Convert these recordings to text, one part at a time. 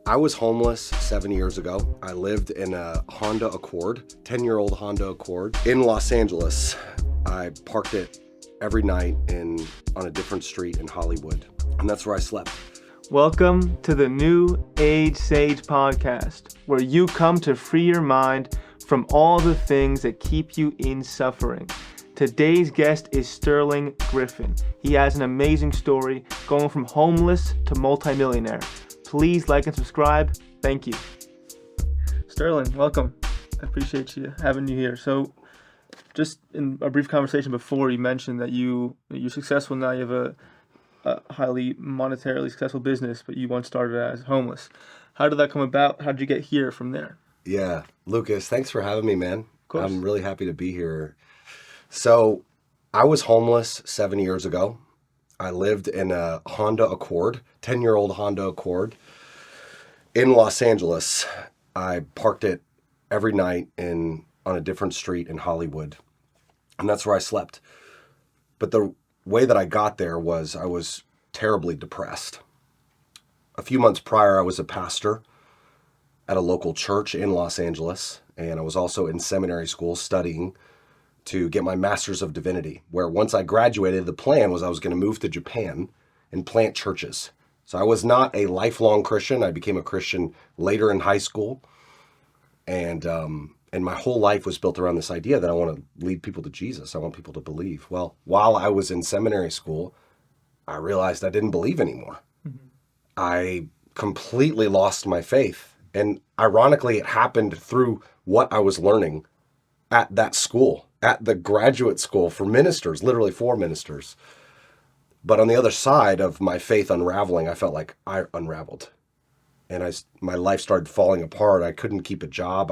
I was homeless 7 years ago. I lived in a Honda Accord, 10-year-old Honda Accord in Los Angeles. I parked it every night on a different street in Hollywood, and that's where I slept. Welcome to the New Age Sage podcast, where you come to free your mind from all the things that keep you in suffering. Today's guest is Sterling Griffin. He has an amazing story going from homeless to multimillionaire. Please like and subscribe. Thank you. Sterling, welcome. I appreciate having you here. So just in a brief conversation before, you mentioned that you're successful now. You have a highly monetarily successful business, but you once started as homeless. How did that come about? How did you get here from there? Yeah, Lucas, thanks for having me, man. Of course. I'm really happy to be here. So I was homeless 7 years ago. I lived in a Honda Accord, 10-year-old Honda Accord in Los Angeles. I parked it every night on a different street in Hollywood, and that's where I slept. But the way that I got there was I was terribly depressed. A few months prior, I was a pastor at a local church in Los Angeles, and I was also in seminary school studying to get my Master's of Divinity, where once I graduated, the plan was I was going to move to Japan and plant churches. So I was not a lifelong Christian. I became a Christian later in high school, and my whole life was built around this idea that I want to lead people to Jesus. I want people to believe. Well, while I was in seminary school, I realized I didn't believe anymore. Mm-hmm. I completely lost my faith. And ironically, it happened through what I was learning at that school, at the graduate school for ministers, literally for ministers. But on the other side of my faith unraveling, I felt like I unraveled. And my life started falling apart. I couldn't keep a job.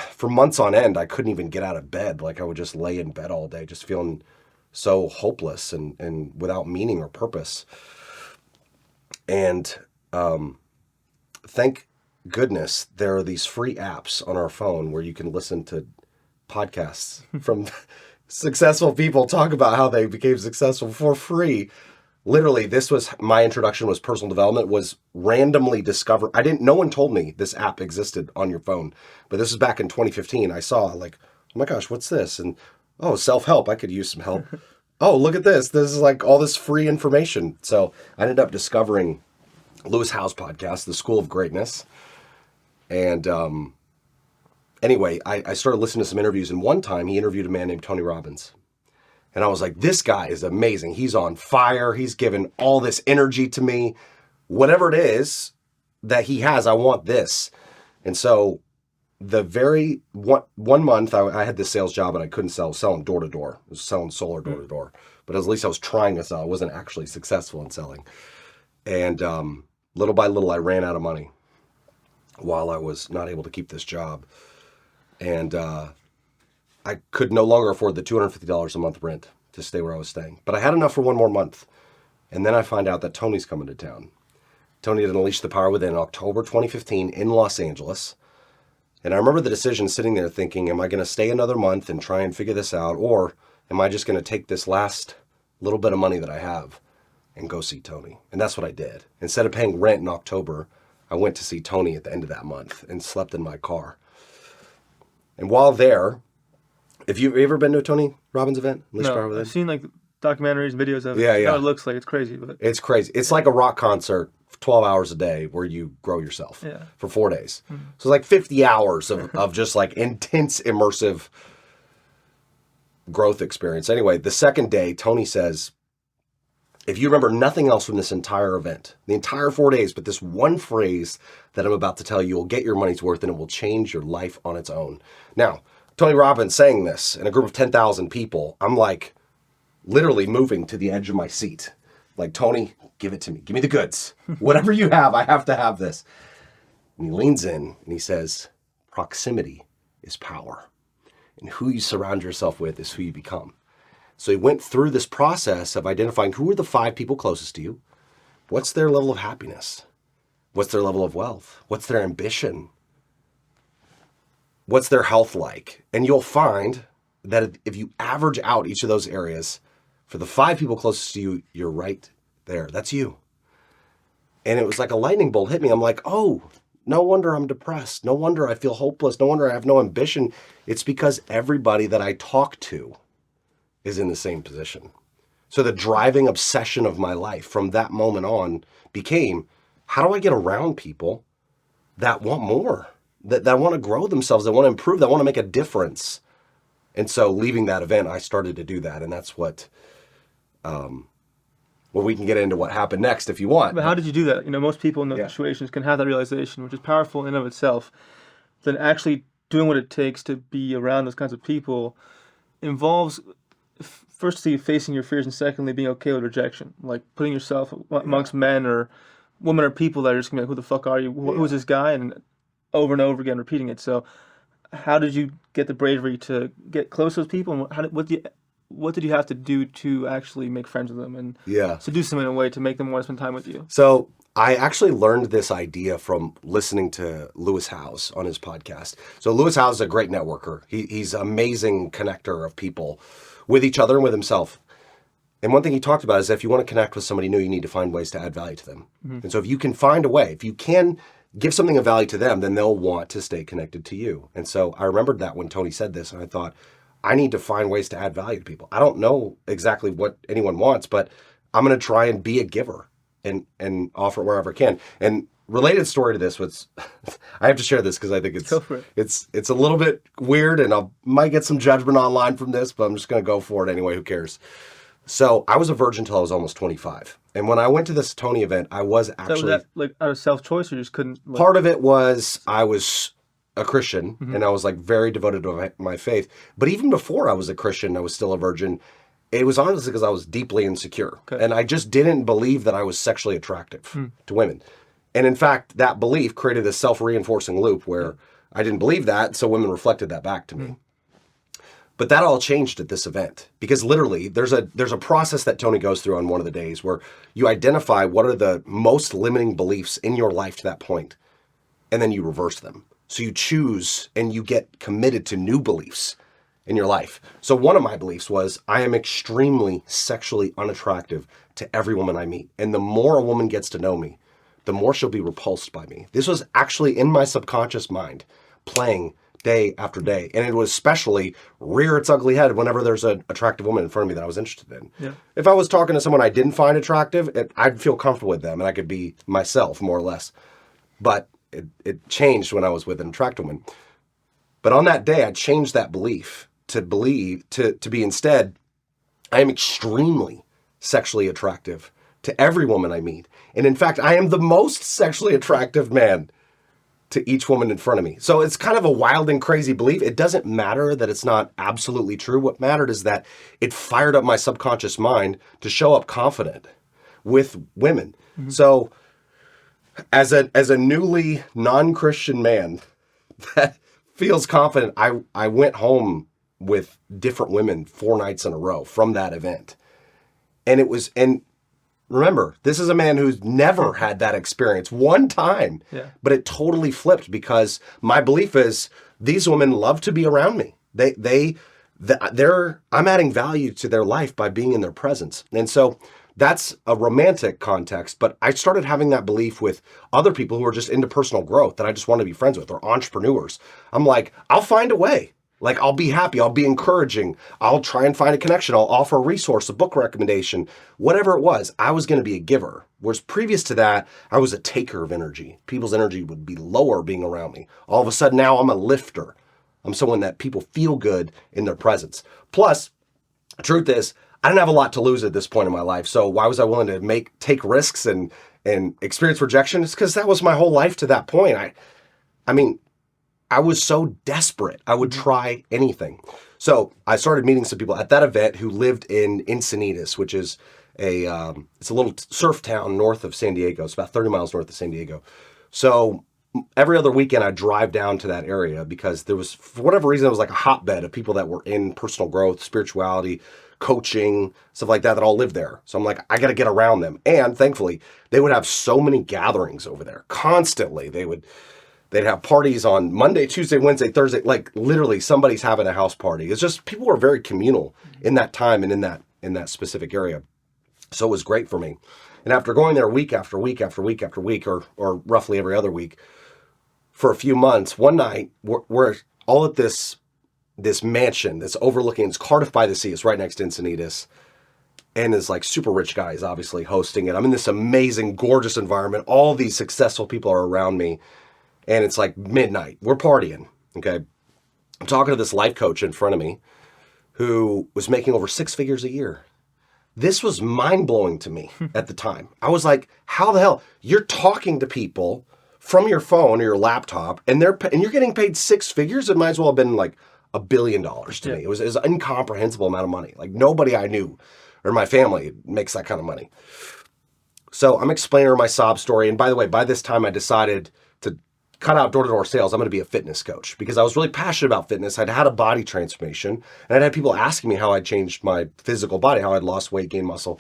For months on end, I couldn't even get out of bed. Like I would just lay in bed all day, just feeling so hopeless and without meaning or purpose. And thank goodness there are these free apps on our phone where you can listen to podcasts from successful people talk about how they became successful for free. Literally, my introduction was personal development, was randomly discovered. No one told me this app existed on your phone, but this was back in 2015. I saw like, oh my gosh, what's this? And oh, self-help, I could use some help. Oh, look at this. This is like all this free information. So I ended up discovering Lewis Howes' podcast, The School of Greatness. And anyway, I started listening to some interviews, and one time he interviewed a man named Tony Robbins. And I was like, this guy is amazing. He's on fire. He's given all this energy to me. Whatever it is that he has, I want this. And so the very one month, I had this sales job and I couldn't selling door to door. I was selling solar door to door. But at least I was trying to sell. I wasn't actually successful in selling. And little by little, I ran out of money while I was not able to keep this job. And I could no longer afford the $250 a month rent to stay where I was staying. But I had enough for one more month. And then I find out that Tony's coming to town. Tony had unleashed the power within October 2015 in Los Angeles. And I remember the decision sitting there thinking, am I going to stay another month and try and figure this out? Or am I just going to take this last little bit of money that I have and go see Tony? And that's what I did. Instead of paying rent in October, I went to see Tony at the end of that month and slept in my car. And while there, have you ever been to a Tony Robbins event? No, I've seen like documentaries, videos of it. Yeah. How it looks like. It's crazy. But it's crazy. It's like a rock concert, 12 hours a day, where you grow yourself for 4 days. Mm-hmm. So it's like 50 hours of just like intense, immersive growth experience. Anyway, the second day, Tony says, if you remember nothing else from this entire event, the entire 4 days, but this one phrase that I'm about to tell you will get your money's worth and it will change your life on its own. Now, Tony Robbins saying this in a group of 10,000 people, I'm like literally moving to the edge of my seat. Like, Tony, give it to me. Give me the goods. Whatever you have, I have to have this. And he leans in and he says, proximity is power. And who you surround yourself with is who you become. So he went through this process of identifying who are the 5 people closest to you. What's their level of happiness? What's their level of wealth? What's their ambition? What's their health like? And you'll find that if you average out each of those areas, for the 5 people closest to you, you're right there. That's you. And it was like a lightning bolt hit me. I'm like, oh, no wonder I'm depressed. No wonder I feel hopeless. No wonder I have no ambition. It's because everybody that I talk to is in the same position. So the driving obsession of my life from that moment on became, how do I get around people that want more, that want to grow themselves, that want to improve, that want to make a difference? And so leaving that event, I started to do that. And that's what, well, we can get into what happened next if you want. But how did you do that? Most people in those Yeah. situations can have that realization, which is powerful in and of itself. Then actually doing what it takes to be around those kinds of people involves, firstly, facing your fears, and secondly, being okay with rejection. Like putting yourself amongst men or women or people that are just going to be like, who the fuck are you? Who's this guy? And over again repeating it. So how did you get the bravery to get close to those people? And what did you have to do to actually make friends with them and seduce them in a way to make them want to spend time with you? So I actually learned this idea from listening to Lewis Howes on his podcast. So Lewis Howes is a great networker. He's an amazing connector of people with each other and with himself. And one thing he talked about is if you want to connect with somebody new, you need to find ways to add value to them. Mm-hmm. And so if you can find a way, if you can give something of value to them, then they'll want to stay connected to you. And so I remembered that when Tony said this, and I thought, I need to find ways to add value to people. I don't know exactly what anyone wants, but I'm going to try and be a giver and offer wherever I can. And related story to this was, I have to share this because I think it's a little bit weird, and I might get some judgment online from this, but I'm just going to go for it anyway. Who cares? So I was a virgin until I was almost 25. And when I went to this Tony event, I was actually... So was that like out of self-choice, or you just couldn't... Part of it was I was a Christian, and I was like very devoted to my faith. But even before I was a Christian, I was still a virgin. It was honestly because I was deeply insecure. Okay. And I just didn't believe that I was sexually attractive to women. And in fact, that belief created a self-reinforcing loop where I didn't believe that, so women reflected that back to me. But that all changed at this event, because literally there's a process that Tony goes through on one of the days where you identify what are the most limiting beliefs in your life to that point, and then you reverse them. So you choose and you get committed to new beliefs in your life. So one of my beliefs was I am extremely sexually unattractive to every woman I meet. And the more a woman gets to know me, the more she'll be repulsed by me. This was actually in my subconscious mind playing day after day. And it would especially rear its ugly head whenever there's an attractive woman in front of me that I was interested in. Yeah. If I was talking to someone I didn't find attractive, I'd feel comfortable with them and I could be myself more or less. But it changed when I was with an attractive woman. But on that day, I changed that belief to be instead, I am extremely sexually attractive to every woman I meet. And in fact, I am the most sexually attractive man to each woman in front of me. So it's kind of a wild and crazy belief. It doesn't matter that it's not absolutely true. What mattered is that it fired up my subconscious mind to show up confident with women. Mm-hmm. So as a newly non-Christian man that feels confident, I went home with different women 4 nights in a row from that event. And remember, this is a man who's never had that experience one time, but it totally flipped because my belief is these women love to be around me. I'm adding value to their life by being in their presence. And so that's a romantic context, but I started having that belief with other people who are just into personal growth that I just want to be friends with, or entrepreneurs. I'm like, I'll find a way. Like, I'll be happy. I'll be encouraging. I'll try and find a connection. I'll offer a resource, a book recommendation, whatever it was. I was going to be a giver. Whereas previous to that, I was a taker of energy. People's energy would be lower being around me. All of a sudden now I'm a lifter. I'm someone that people feel good in their presence. Plus, the truth is, I didn't have a lot to lose at this point in my life. So why was I willing to take risks and experience rejection? It's because that was my whole life to that point. I was so desperate. I would try anything. So I started meeting some people at that event who lived in Encinitas, which is it's a little surf town north of San Diego. It's about 30 miles north of San Diego. So every other weekend I'd drive down to that area because there was, for whatever reason, it was like a hotbed of people that were in personal growth, spirituality, coaching, stuff like that all lived there. So I'm like, I got to get around them. And thankfully, they would have so many gatherings over there constantly. They'd have parties on Monday, Tuesday, Wednesday, Thursday, like literally somebody's having a house party. It's just people were very communal in that time and in that specific area. So it was great for me. And after going there week after week after week after week, or roughly every other week, for a few months, one night, we're all at this mansion that's overlooking, it's Cardiff by the Sea. It's right next to Encinitas. And it's like super rich guys, obviously, hosting it. I'm in this amazing, gorgeous environment. All these successful people are around me. And it's like midnight. We're partying, okay? I'm talking to this life coach in front of me who was making over 6 figures a year. This was mind-blowing to me at the time. I was like, how the hell? You're talking to people from your phone or your laptop, and you're getting paid 6 figures? It might as well have been like $1 billion to me. It was an incomprehensible amount of money. Like nobody I knew or my family makes that kind of money. So I'm explaining her my sob story. And by the way, by this time I decided to cut out door-to-door sales. I'm going to be a fitness coach because I was really passionate about fitness. I'd had a body transformation and I'd had people asking me how I'd changed my physical body, how I'd lost weight, gained muscle.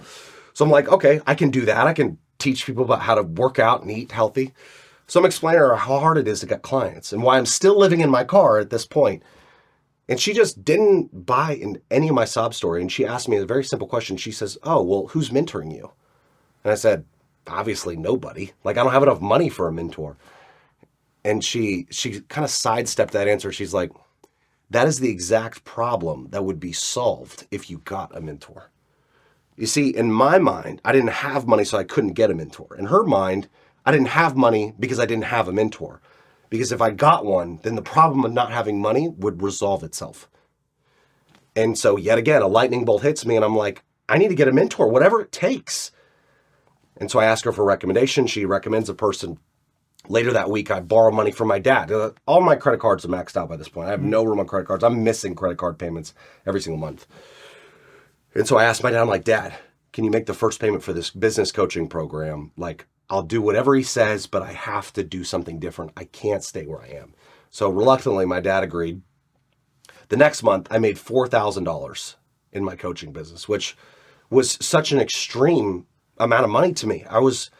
So I'm like, okay, I can do that. I can teach people about how to work out and eat healthy. So I'm explaining to her how hard it is to get clients and why I'm still living in my car at this point. And she just didn't buy in any of my sob story. And she asked me a very simple question. She says, oh, well, who's mentoring you? And I said, obviously nobody. Like, I don't have enough money for a mentor. And she kind of sidestepped that answer. She's like, that is the exact problem that would be solved if you got a mentor. You see, in my mind, I didn't have money, so I couldn't get a mentor. In her mind, I didn't have money because I didn't have a mentor. Because if I got one, then the problem of not having money would resolve itself. And so yet again, a lightning bolt hits me and I'm like, I need to get a mentor, whatever it takes. And so I ask her for a recommendation. She recommends a person. Later that week, I borrow money from my dad. All my credit cards are maxed out by this point. I have no room on credit cards. I'm missing credit card payments every single month. And so I asked my dad, I'm like, Dad, can you make the first payment for this business coaching program? Like, I'll do whatever he says, but I have to do something different. I can't stay where I am. So reluctantly, my dad agreed. The next month, I made $4,000 in my coaching business, which was such an extreme amount of money to me. I was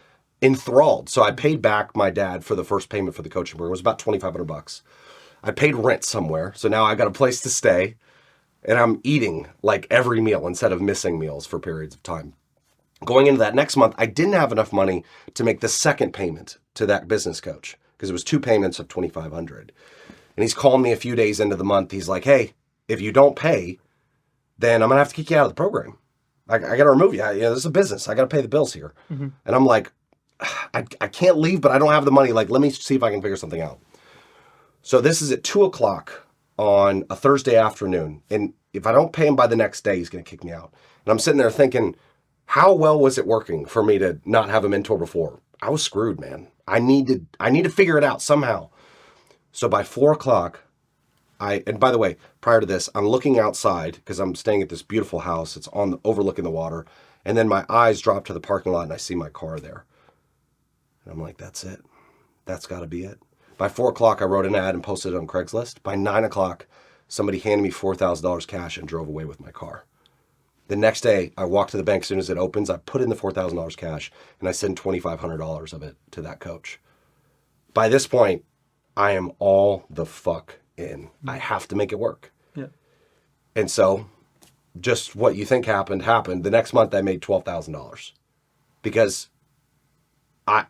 enthralled. So I paid back my dad for the first payment for the coaching program. It was about $2,500. I paid rent somewhere. So now I got a place to stay and I'm eating like every meal instead of missing meals for periods of time. Going into that next month, I didn't have enough money to make the second payment to that business coach because it was 2 payments of $2,500. And he's calling me a few days into the month. He's like, hey, if you don't pay, then I'm going to have to kick you out of the program. I got to remove you. This is a business. I got to pay the bills here. Mm-hmm. And I'm like, I can't leave, but I don't have the money. Like, let me see if I can figure something out. So this is at 2:00 on a Thursday afternoon. And if I don't pay him by the next day, he's going to kick me out. And I'm sitting there thinking, how well was it working for me to not have a mentor before? I was screwed, man. I need to figure it out somehow. So by 4:00, and by the way, prior to this, I'm looking outside because I'm staying at this beautiful house. It's overlooking the water. And then my eyes drop to the parking lot and I see my car there. And I'm like, that's it. That's got to be it. By 4:00, I wrote an ad and posted it on Craigslist. By 9:00, somebody handed me $4,000 cash and drove away with my car. The next day, I walk to the bank as soon as it opens. I put in the $4,000 cash and I send $2,500 of it to that coach. By this point, I am all the fuck in. I have to make it work. Yeah. And so just what you think happened. The next month, I made $12,000 because I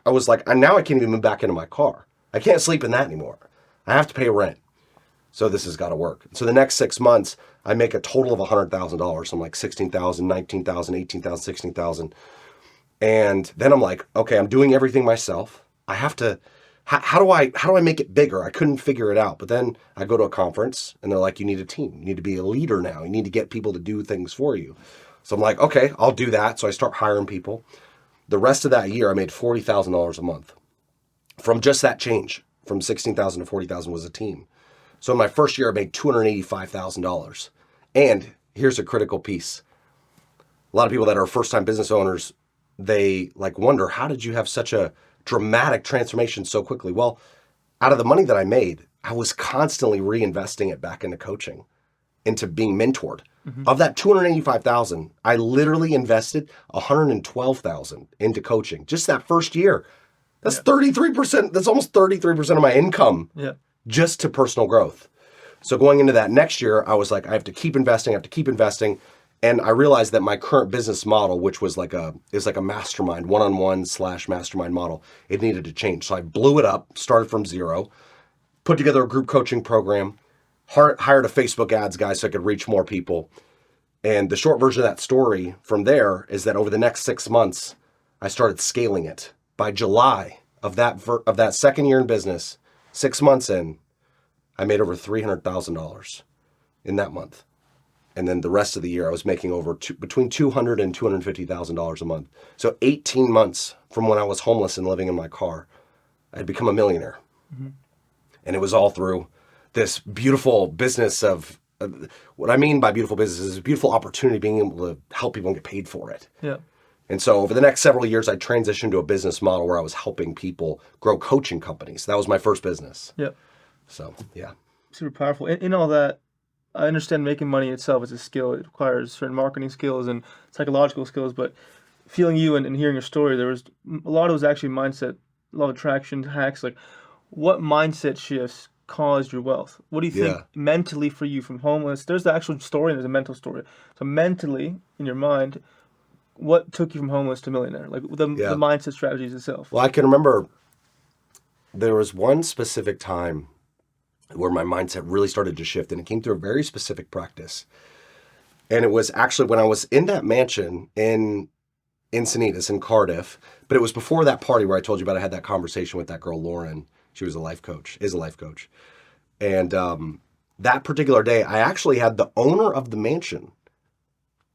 was like, now I can't even move back into my car. I can't sleep in that anymore. I have to pay rent. So this has got to work. So the next 6 months, I make a total of $100,000. I'm like 16,000, 19,000, 18,000, 16,000. And then I'm like, okay, I'm doing everything myself. I have to, how do I make it bigger? I couldn't figure it out. But then I go to a conference and they're like, you need a team. You need to be a leader now. You need to get people to do things for you. So I'm like, okay, I'll do that. So I start hiring people. The rest of that year, I made $40,000 a month from just that change. From 16,000 to 40,000 was a team. So in my first year, I made $285,000. And here's a critical piece. A lot of people that are first-time business owners, they like wonder, how did you have such a dramatic transformation so quickly? Well, out of the money that I made, I was constantly reinvesting it back into coaching, into being mentored. Mm-hmm. Of that $285,000, I literally invested $112,000 into coaching just that first year. That's 33%. That's almost 33% of my income just to personal growth. So going into that next year, I was like, I have to keep investing. And I realized that my current business model, which was like a mastermind, one-on-one / mastermind model, it needed to change. So I blew it up, started from zero, put together a group coaching program, hired a Facebook ads guy so I could reach more people. And the short version of that story from there is that over the next 6 months, I started scaling it. By July of that second year in business, 6 months in, I made over $300,000 in that month. And then the rest of the year, I was making between $200,000 and $250,000 a month. So 18 months from when I was homeless and living in my car, I had become a millionaire. Mm-hmm. And it was all through this beautiful business of, what I mean by beautiful business is a beautiful opportunity being able to help people and get paid for it. Yeah. And so over the next several years, I transitioned to a business model where I was helping people grow coaching companies. That was my first business. Yeah. So, yeah. Super powerful. In all that, I understand making money itself is a skill. It requires certain marketing skills and psychological skills, but feeling you and hearing your story, there was a lot of it was actually mindset, a lot of attraction, hacks. Like, what mindset shifts caused your wealth? What do you think mentally for you from homeless? There's the actual story and there's a mental story. So mentally, in your mind, what took you from homeless to millionaire? Like the mindset strategies itself. Well, I can remember there was one specific time where my mindset really started to shift, and it came through a very specific practice. And it was actually when I was in that mansion in Encinitas in Cardiff, but it was before that party where I told you about I had that conversation with that girl, Lauren. She was is a life coach. And that particular day, I actually had the owner of the mansion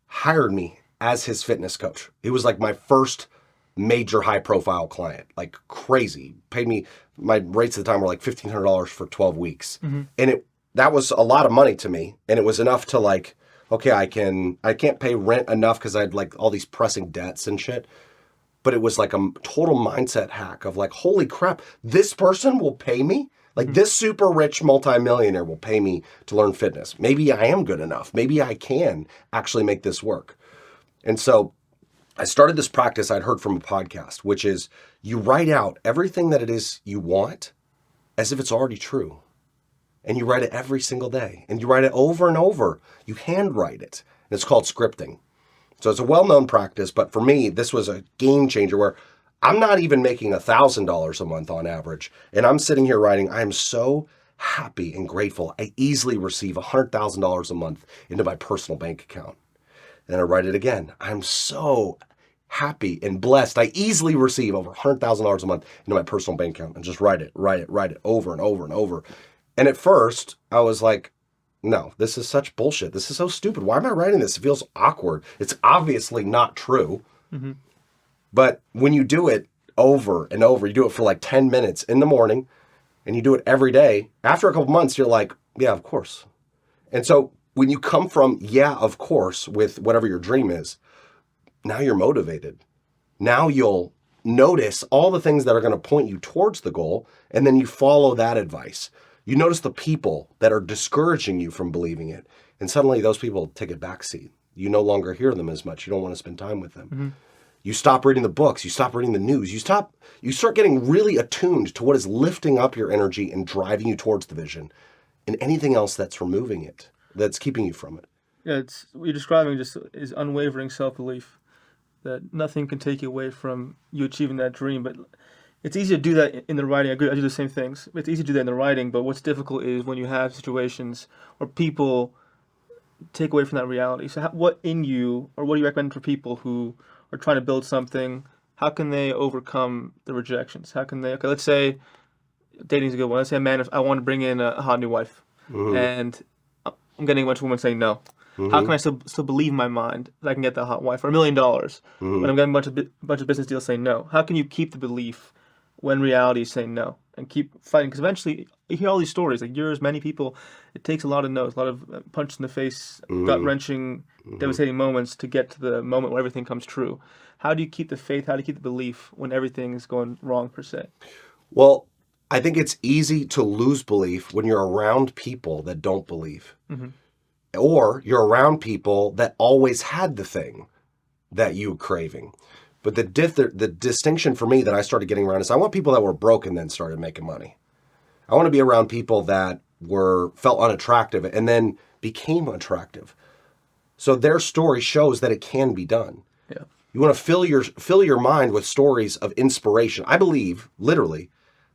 hired me as his fitness coach. It was like my first major high profile client, like crazy. Paid me, my rates at the time were like $1,500 for 12 weeks. Mm-hmm. And that was a lot of money to me. And it was enough to like, okay, I can't pay rent enough because I had like all these pressing debts and shit. But it was like a total mindset hack of like, holy crap, this person will pay me? Like this super rich multimillionaire will pay me to learn fitness. Maybe I am good enough. Maybe I can actually make this work. And so I started this practice I'd heard from a podcast, which is you write out everything that it is you want as if it's already true. And you write it every single day. And you write it over and over. You handwrite it. And it's called scripting. So it's a well-known practice, but for me, this was a game changer where I'm not even making $1,000 a month on average. And I'm sitting here writing, I am so happy and grateful. I easily receive $100,000 a month into my personal bank account. And I write it again. I'm so happy and blessed. I easily receive over $100,000 a month into my personal bank account, and just write it over and over and over. And at first I was like, no, this is such bullshit. This is so stupid. Why am I writing this? It feels awkward. It's obviously not true. Mm-hmm. But when you do it over and over, you do it for like 10 minutes in the morning and you do it every day, after a couple months, you're like, yeah, of course. And so when you come from, yeah, of course, with whatever your dream is, now you're motivated. Now you'll notice all the things that are going to point you towards the goal, and then you follow that advice. You notice the people that are discouraging you from believing it, and suddenly those people take a backseat. You no longer hear them as much. You don't want to spend time with them. Mm-hmm. You stop reading the books. You stop reading the news. You start getting really attuned to what is lifting up your energy and driving you towards the vision, and anything else that's removing it, that's keeping you from it. Yeah, it's what you're describing just is unwavering self-belief that nothing can take you away from you achieving that dream. But it's easy to do that in the writing. I agree. I do the same things. It's easy to do that in the writing, but what's difficult is when you have situations or people take away from that reality. So what in you, or what do you recommend for people who are trying to build something? How can they overcome the rejections? How can they, okay, let's say dating's a good one. Let's say I want to bring in a hot new wife, mm-hmm. and I'm getting a bunch of women saying no. Mm-hmm. How can I still believe in my mind that I can get that hot wife for $1 million mm-hmm. when I'm getting a bunch of business deals saying no? How can you keep the belief when reality is saying no and keep fighting? Because eventually you hear all these stories, like yours, many people, it takes a lot of no's, a lot of punches in the face, mm-hmm. gut-wrenching, mm-hmm. devastating moments to get to the moment where everything comes true. How do you keep the faith? How do you keep the belief when everything is going wrong, per se? Well, I think it's easy to lose belief when you're around people that don't believe. Mm-hmm. Or you're around people that always had the thing that you were craving. But the distinction for me that I started getting around is I want people that were broke and then started making money. I want to be around people that felt unattractive and then became attractive. So their story shows that it can be done. Yeah. You want to fill your mind with stories of inspiration. I believe, literally,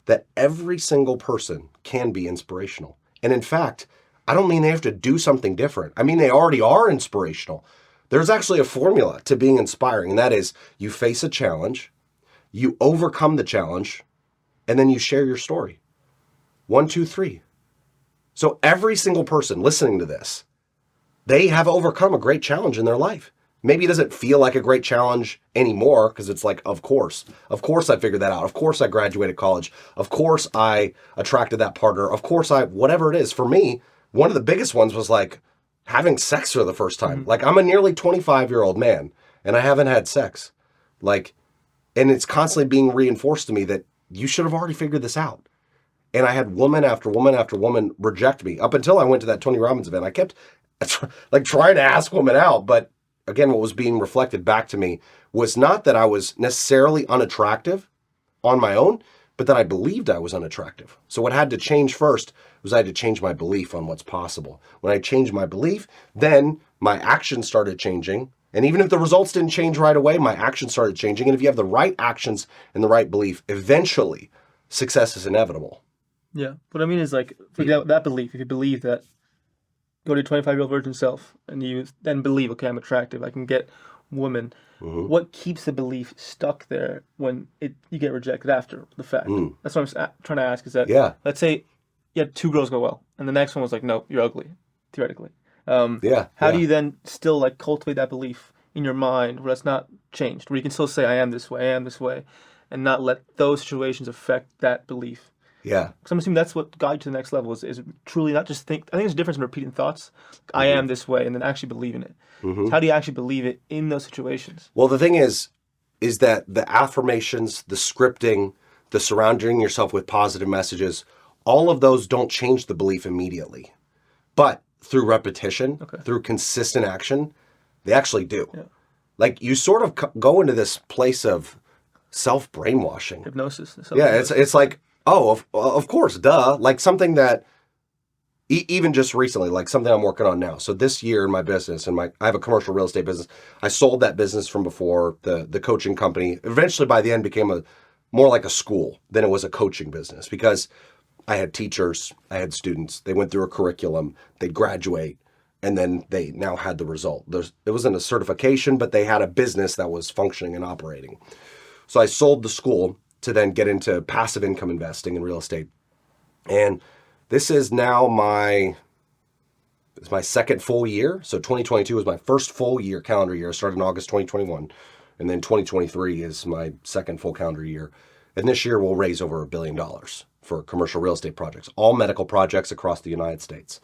that every single person can be inspirational. And in fact, I don't mean they have to do something different. I mean, they already are inspirational. There's actually a formula to being inspiring, and that is you face a challenge, you overcome the challenge, and then you share your story. 1, 2, 3. So every single person listening to this, they have overcome a great challenge in their life. Maybe it doesn't feel like a great challenge anymore because it's like, of course I figured that out. Of course I graduated college. Of course I attracted that partner. Of course whatever it is. For me, one of the biggest ones was like having sex for the first time. Like I'm a nearly 25-year-old man and I haven't had sex. Like, and it's constantly being reinforced to me that you should have already figured this out. And I had woman after woman after woman reject me up until I went to that Tony Robbins event. I kept like trying to ask women out, but again, what was being reflected back to me was not that I was necessarily unattractive on my own, but that I believed I was unattractive. So what had to change first was I had to change my belief on what's possible. When I changed my belief, then my actions started changing. And even if the results didn't change right away, my actions started changing. And if you have the right actions and the right belief, eventually success is inevitable. Yeah. What I mean is like, for example, that belief, if you believe that, go to your 25-year-old version self, and you then believe, okay, I'm attractive, I can get women. What keeps the belief stuck there when you get rejected after the fact? That's what I'm trying to ask is that, let's say you had 2 girls go well, and the next one was like, no, you're ugly, theoretically. How do you then still like cultivate that belief in your mind where that's not changed, where you can still say, I am this way, and not let those situations affect that belief? Yeah. Because I'm assuming that's what got you to the next level is truly not just think. I think there's a difference in repeating thoughts. Like, I am this way, and then actually believing it. So how do you actually believe it in those situations? Well, the thing is that the affirmations, the scripting, the surrounding yourself with positive messages, all of those don't change the belief immediately. But through repetition, through consistent action, they actually do. Yeah. Like you sort of go into this place of self-brainwashing. Hypnosis. Yeah, it's like, oh, of course, duh. Like something that, even just recently, like something I'm working on now. So this year in my business, I have a commercial real estate business. I sold that business from before, the coaching company. Eventually, by the end, became more like a school than it was a coaching business because I had teachers, I had students. They went through a curriculum, they'd graduate, and then they now had the result. It wasn't a certification, but they had a business that was functioning and operating. So I sold the school to then get into passive income investing in real estate. And this is now my second full year. So 2022 was my first full year, calendar year. I started in August 2021. And then 2023 is my second full calendar year. And this year we'll raise over $1 billion for commercial real estate projects, all medical projects across the United States.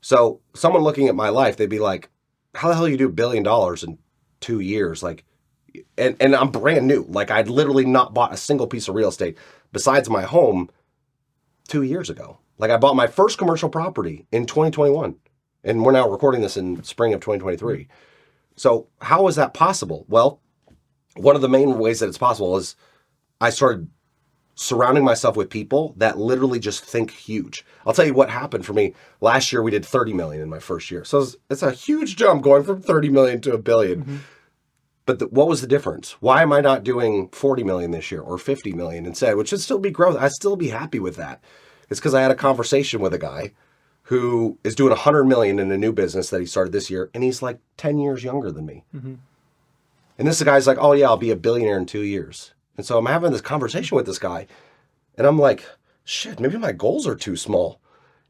So someone looking at my life, they'd be like, how the hell do you do $1 billion in 2 years? Like, and I'm brand new. Like I'd literally not bought a single piece of real estate besides my home 2 years ago. Like I bought my first commercial property in 2021 and we're now recording this in spring of 2023. So how is that possible? Well, one of the main ways that it's possible is I started surrounding myself with people that literally just think huge. I'll tell you what happened for me. Last year we did 30 million in my first year. So it's a huge jump going from 30 million to $1 billion. But what was the difference? Why am I not doing 40 million this year or 50 million instead, which would still be growth? I'd still be happy with that. It's because I had a conversation with a guy who is doing 100 million in a new business that he started this year, and he's like 10 years younger than me. And this guy's like, oh yeah, I'll be a billionaire in 2 years. And so I'm having this conversation with this guy, and I'm like, shit, maybe my goals are too small.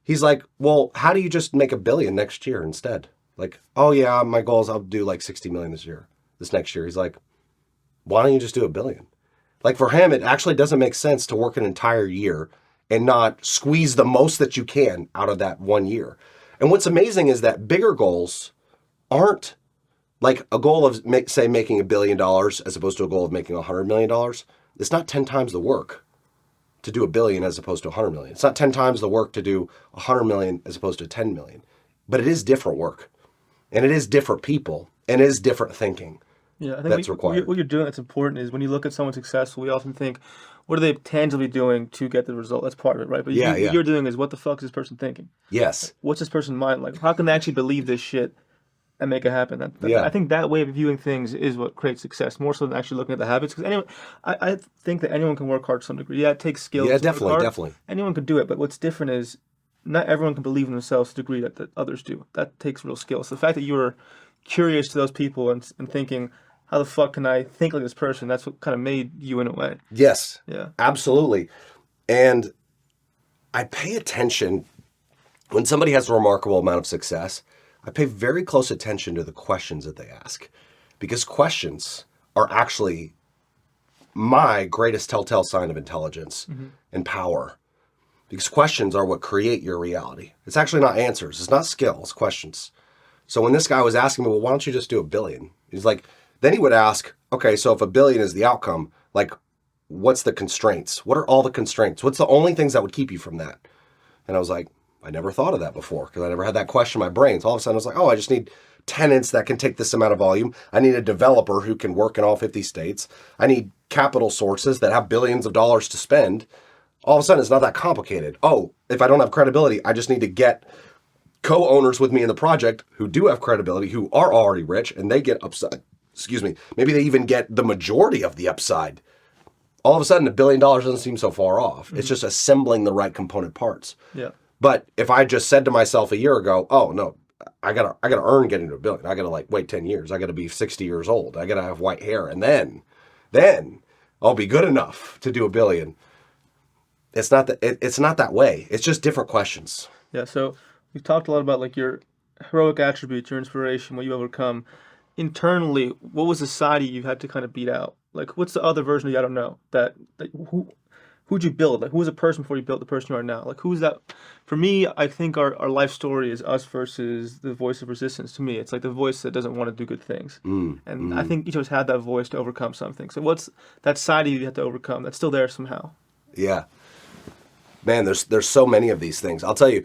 He's like, well, how do you just make $1 billion next year instead? Like, oh yeah, my goals, I'll do like 60 million this next year. He's like, why don't you just do $1 billion? Like for him, it actually doesn't make sense to work an entire year and not squeeze the most that you can out of that 1 year. And what's amazing is that bigger goals aren't like a goal of say making $1 billion as opposed to a goal of making $100 million. It's not 10 times the work to do $1 billion as opposed to 100 million. It's not 10 times the work to do 100 million as opposed to 10 million. But it is different work, and it is different people, and it is different thinking. Yeah, I think that's required. What you're doing that's important is when you look at someone successful, we often think, what are they tangibly doing to get the result? That's part of it, right? But what you're doing is, what the fuck is this person thinking? Yes. What's this person's mind like? How can they actually believe this shit and make it happen. Yeah. I think that way of viewing things is what creates success, more so than actually looking at the habits. Because anyone, I think that anyone can work hard to some degree. Yeah, it takes Yeah, skills to work definitely, hard. definitely. Anyone can do it, but what's different is not everyone can believe in themselves to the degree that others do. That takes real skill. So the fact that you were curious to those people and thinking, how the fuck can I think like this person? That's what kind of made you in a way. Yes, Yeah. absolutely. And I pay attention when somebody has a remarkable amount of success. I pay very close attention to the questions that they ask, because questions are actually my greatest telltale sign of intelligence and power. Because questions are what create your reality. It's actually not answers. It's not skill. It's questions. So when this guy was asking me, well, why don't you just do 1 billion? He's like, then he would ask, okay, so if 1 billion is the outcome, like, what's the constraints? What are all the constraints? What's the only things that would keep you from that? And I was like, I never thought of that before because I never had that question in my brain. So all of a sudden I was like, oh, I just need tenants that can take this amount of volume. I need a developer who can work in all 50 states. I need capital sources that have billions of dollars to spend. All of a sudden it's not that complicated. Oh, if I don't have credibility, I just need to get co-owners with me in the project who do have credibility, who are already rich, and they get upside. Excuse me. Maybe they even get the majority of the upside. All of a sudden, $1 billion doesn't seem so far off. It's just assembling the right component parts. Yeah. But if I just said to myself a year ago, oh no, I gotta earn getting to 1 billion. I gotta wait 10 years. I gotta be 60 years old. I gotta have white hair, and then I'll be good enough to do 1 billion. It's not that way. It's just different questions. Yeah. So we've talked a lot about like your heroic attributes, your inspiration, what you overcome. Internally, what was the side you had to kind of beat out? Like, what's the other version of you? I don't know. Who'd you build? Like, who was a person before you built the person you are now? Like, who's that? For me, I think our life story is us versus the voice of resistance. To me, it's like the voice that doesn't want to do good things. I think each of us had that voice to overcome something. So what's that side of you had to overcome that's still there somehow? Yeah. Man, there's so many of these things. I'll tell you,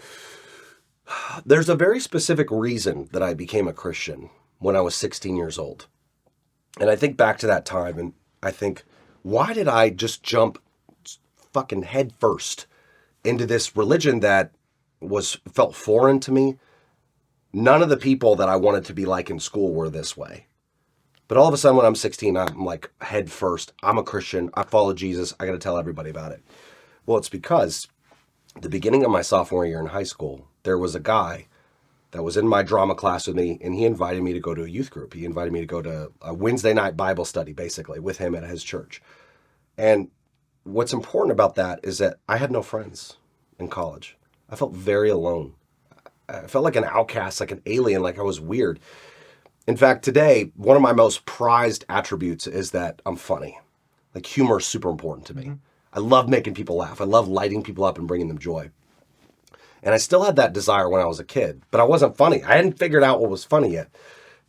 there's a very specific reason that I became a Christian when I was 16 years old. And I think back to that time and I think, why did I just jump fucking head first into this religion that felt foreign to me? None of the people that I wanted to be like in school were this way. But all of a sudden when I'm 16, I'm like head first. I'm a Christian. I follow Jesus. I got to tell everybody about it. Well, it's because at the beginning of my sophomore year in high school, there was a guy that was in my drama class with me, and he invited me to go to a youth group. He invited me to go to a Wednesday night Bible study, basically, with him at his church. And what's important about that is that I had no friends in college. I felt very alone. I felt like an outcast, like an alien, like I was weird. In fact, today, one of my most prized attributes is that I'm funny. Like, humor is super important to me. I love making people laugh. I love lighting people up and bringing them joy. And I still had that desire when I was a kid, but I wasn't funny. I hadn't figured out what was funny yet.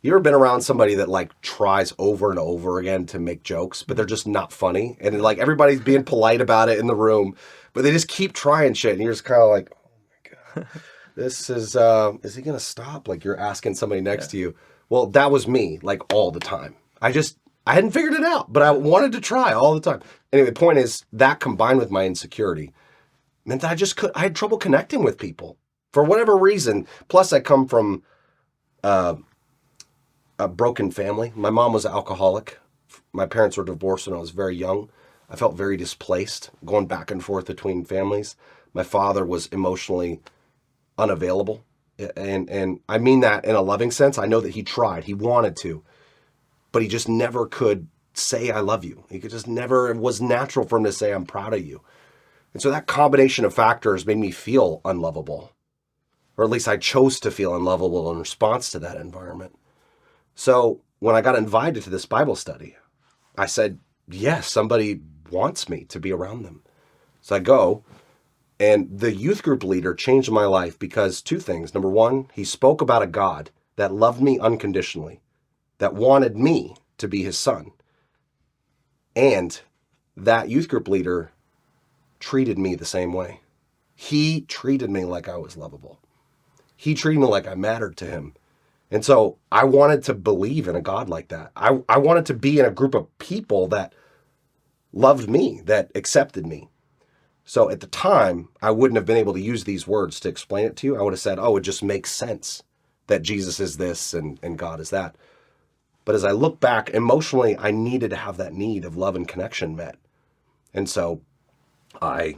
You ever been around somebody that like tries over and over again to make jokes, but they're just not funny? And like everybody's being polite about it in the room, but they just keep trying shit. And you're just kind of like, oh my God, this is he going to stop? Like you're asking somebody next to you. Well, that was me like all the time. I hadn't figured it out, but I wanted to try all the time. Anyway, the point is that combined with my insecurity meant that I had trouble connecting with people for whatever reason. Plus I come from a broken family. My mom was an alcoholic. My parents were divorced when I was very young. I felt very displaced, going back and forth between families. My father was emotionally unavailable. And I mean that in a loving sense. I know that he tried, he wanted to, but he just never could say, I love you. He could just never, it was natural for him to say, I'm proud of you. And so that combination of factors made me feel unlovable, or at least I chose to feel unlovable in response to that environment. So when I got invited to this Bible study, I said, yes, somebody wants me to be around them. So I go, and the youth group leader changed my life because two things. Number one, he spoke about a God that loved me unconditionally, that wanted me to be his son. And that youth group leader treated me the same way. He treated me like I was lovable. He treated me like I mattered to him. And so I wanted to believe in a God like that. I wanted to be in a group of people that loved me, that accepted me. So at the time, I wouldn't have been able to use these words to explain it to you. I would have said, oh, it just makes sense that Jesus is this and God is that. But as I look back, emotionally, I needed to have that need of love and connection met. And so I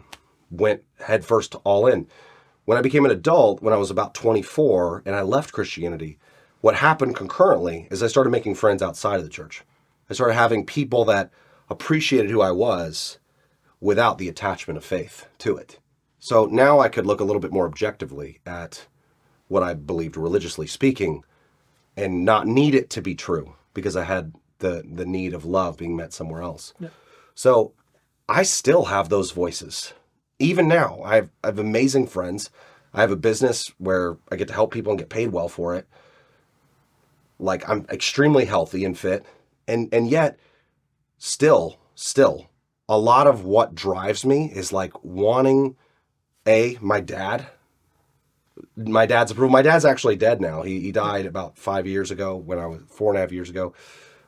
went headfirst all in. When I became an adult, when I was about 24 and I left Christianity, what happened concurrently is I started making friends outside of the church. I started having people that appreciated who I was without the attachment of faith to it. So now I could look a little bit more objectively at what I believed religiously speaking and not need it to be true because I had the need of love being met somewhere else. Yeah. So I still have those voices. Even now, I have amazing friends. I have a business where I get to help people and get paid well for it. Like, I'm extremely healthy and fit. And yet, still, a lot of what drives me is like wanting, my dad's approval. My dad's actually dead now. He died about 5 years ago when I was 4.5 years ago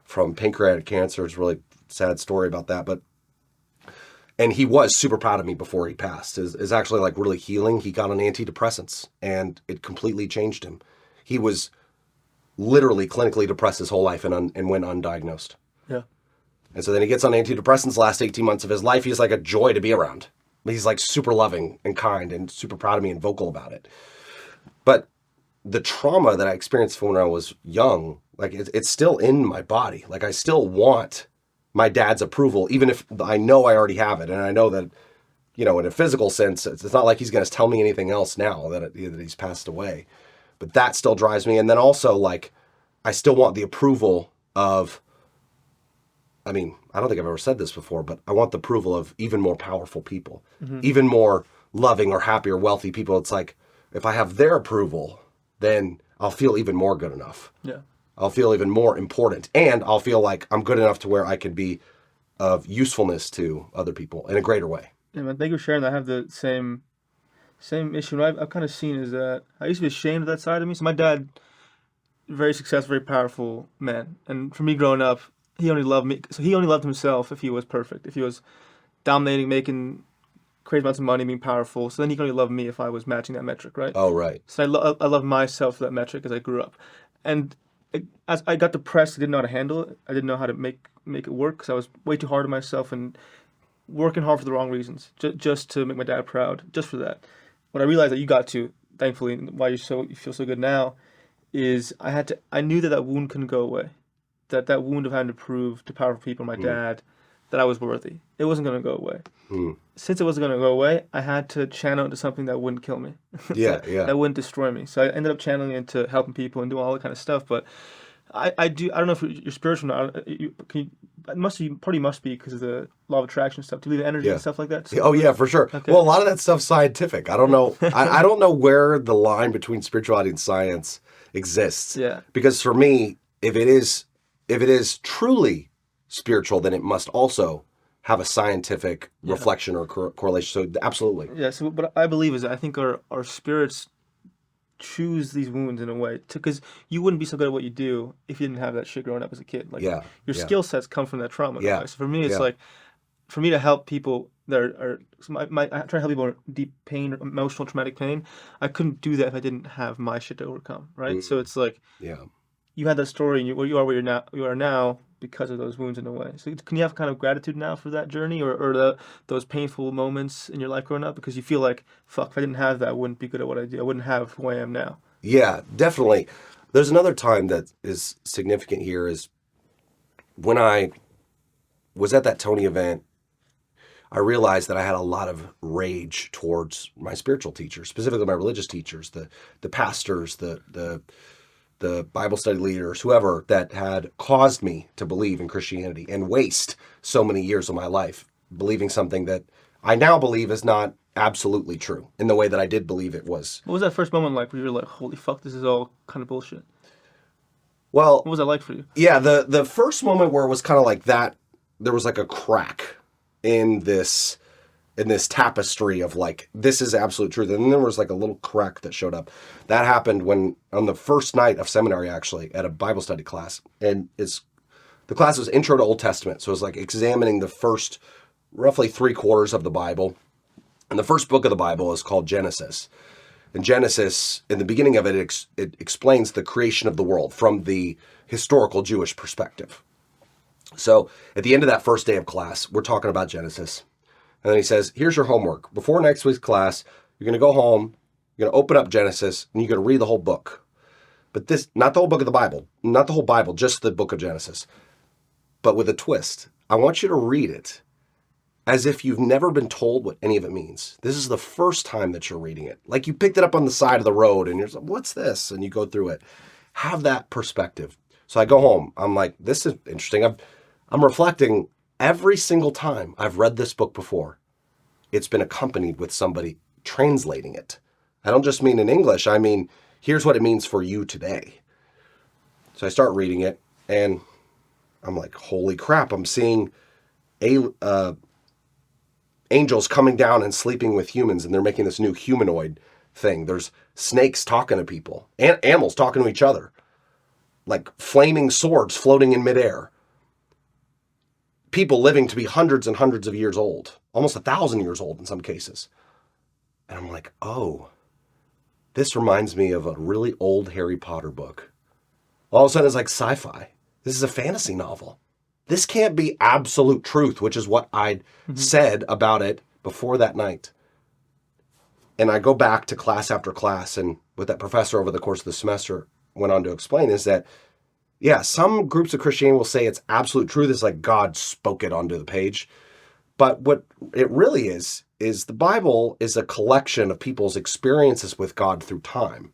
from pancreatic cancer. It's a really sad story about that. And he was super proud of me before he passed. Is actually like really healing. He got on antidepressants and it completely changed him. He was literally clinically depressed his whole life and went undiagnosed. Yeah. And so then he gets on antidepressants the last 18 months of his life. He's like a joy to be around. He's like super loving and kind and super proud of me and vocal about it. But the trauma that I experienced when I was young, like it's still in my body. Like I still want my dad's approval, even if I know I already have it. And I know that, in a physical sense, it's not like he's going to tell me anything else now that he's passed away. But that still drives me. And then also, like, I still want the approval of, I don't think I've ever said this before, but I want the approval of even more powerful people, even more loving or happy or wealthy people. It's like, if I have their approval, then I'll feel even more good enough. Yeah. I'll feel even more important. And I'll feel like I'm good enough to where I can be of usefulness to other people in a greater way. Yeah, man, thank you for sharing that. I have the same issue. What I've kind of seen is that I used to be ashamed of that side of me. So my dad, very successful, very powerful man. And for me growing up, he only loved me. So he only loved himself if he was perfect, if he was dominating, making crazy amounts of money, being powerful. So then he could only love me if I was matching that metric, right? Oh, right. So I love myself for that metric as I grew up. And as I got depressed, I didn't know how to handle it. I didn't know how to make it work because I was way too hard on myself and working hard for the wrong reasons, just to make my dad proud, just for that. What I realized that you got to, thankfully, and why you feel so good now, is I knew that wound couldn't go away. That wound of having to prove to powerful people, my dad, that I was worthy. It wasn't going to go away. Since it wasn't going to go away, I had to channel into something that wouldn't kill me. That wouldn't destroy me. So I ended up channeling into helping people and doing all that kind of stuff. But I don't know if you're spiritual or not. Must be because of the law of attraction stuff. Do you believe in energy and stuff like that? Oh yeah, for sure. Okay. Well, a lot of that stuff's scientific. I don't know. I don't know where the line between spirituality and science exists. Yeah. Because for me, if it is truly spiritual, then it must also have a scientific reflection or correlation. So absolutely. Yeah. So what I believe is that I think our spirits choose these wounds in a way because you wouldn't be so good at what you do if you didn't have that shit growing up as a kid. Like your skill sets come from that trauma. Yeah. So for me, it's like, for me to help people that are I try to help people in deep pain, emotional, traumatic pain. I couldn't do that if I didn't have my shit to overcome. Right. So it's like, you had that story and you are now because of those wounds in a way. So can you have kind of gratitude now for that journey or those painful moments in your life growing up? Because you feel like, fuck, if I didn't have that, I wouldn't be good at what I do. I wouldn't have who I am now. Yeah, definitely. There's another time that is significant here is when I was at that Tony event, I realized that I had a lot of rage towards my spiritual teachers, specifically my religious teachers, the pastors, the Bible study leaders, whoever that had caused me to believe in Christianity and waste so many years of my life believing something that I now believe is not absolutely true in the way that I did believe it was. What was that first moment like where you were like, holy fuck, this is all kind of bullshit? Well, what was that like for you? Yeah, the first moment where it was kind of like that, there was like a crack in this tapestry of like, this is absolute truth. And then there was like a little crack that showed up. That happened when, on the first night of seminary, actually, at a Bible study class. And the class was Intro to Old Testament. So it was like examining the first roughly 3/4 of the Bible. And the first book of the Bible is called Genesis. In Genesis, in the beginning of it, it explains the creation of the world from the historical Jewish perspective. So at the end of that first day of class, we're talking about Genesis. And then he says, here's your homework. Before next week's class, you're going to go home, you're going to open up Genesis, and you're going to read the whole book. But this, not the whole book of the Bible, not the whole Bible, just the book of Genesis. But with a twist. I want you to read it as if you've never been told what any of it means. This is the first time that you're reading it. Like you picked it up on the side of the road and you're like, what's this? And you go through it. Have that perspective. So I go home. I'm like, this is interesting. I'm reflecting every single time I've read this book before. It's been accompanied with somebody translating it. I don't just mean in English. I mean, here's what it means for you today. So I start reading it and I'm like, holy crap. I'm seeing angels coming down and sleeping with humans, and they're making this new humanoid thing. There's snakes talking to people, and animals talking to each other, like flaming swords floating in midair. People living to be hundreds and hundreds of years old, almost 1,000 years old in some cases. And I'm like, oh, this reminds me of a really old Harry Potter book. All of a sudden it's like sci-fi. This is a fantasy novel. This can't be absolute truth, which is what I'd said about it before that night. And I go back to class after class, and what that professor over the course of the semester went on to explain is that, yeah, some groups of Christianity will say it's absolute truth. It's like God spoke it onto the page. But what it really is the Bible is a collection of people's experiences with God through time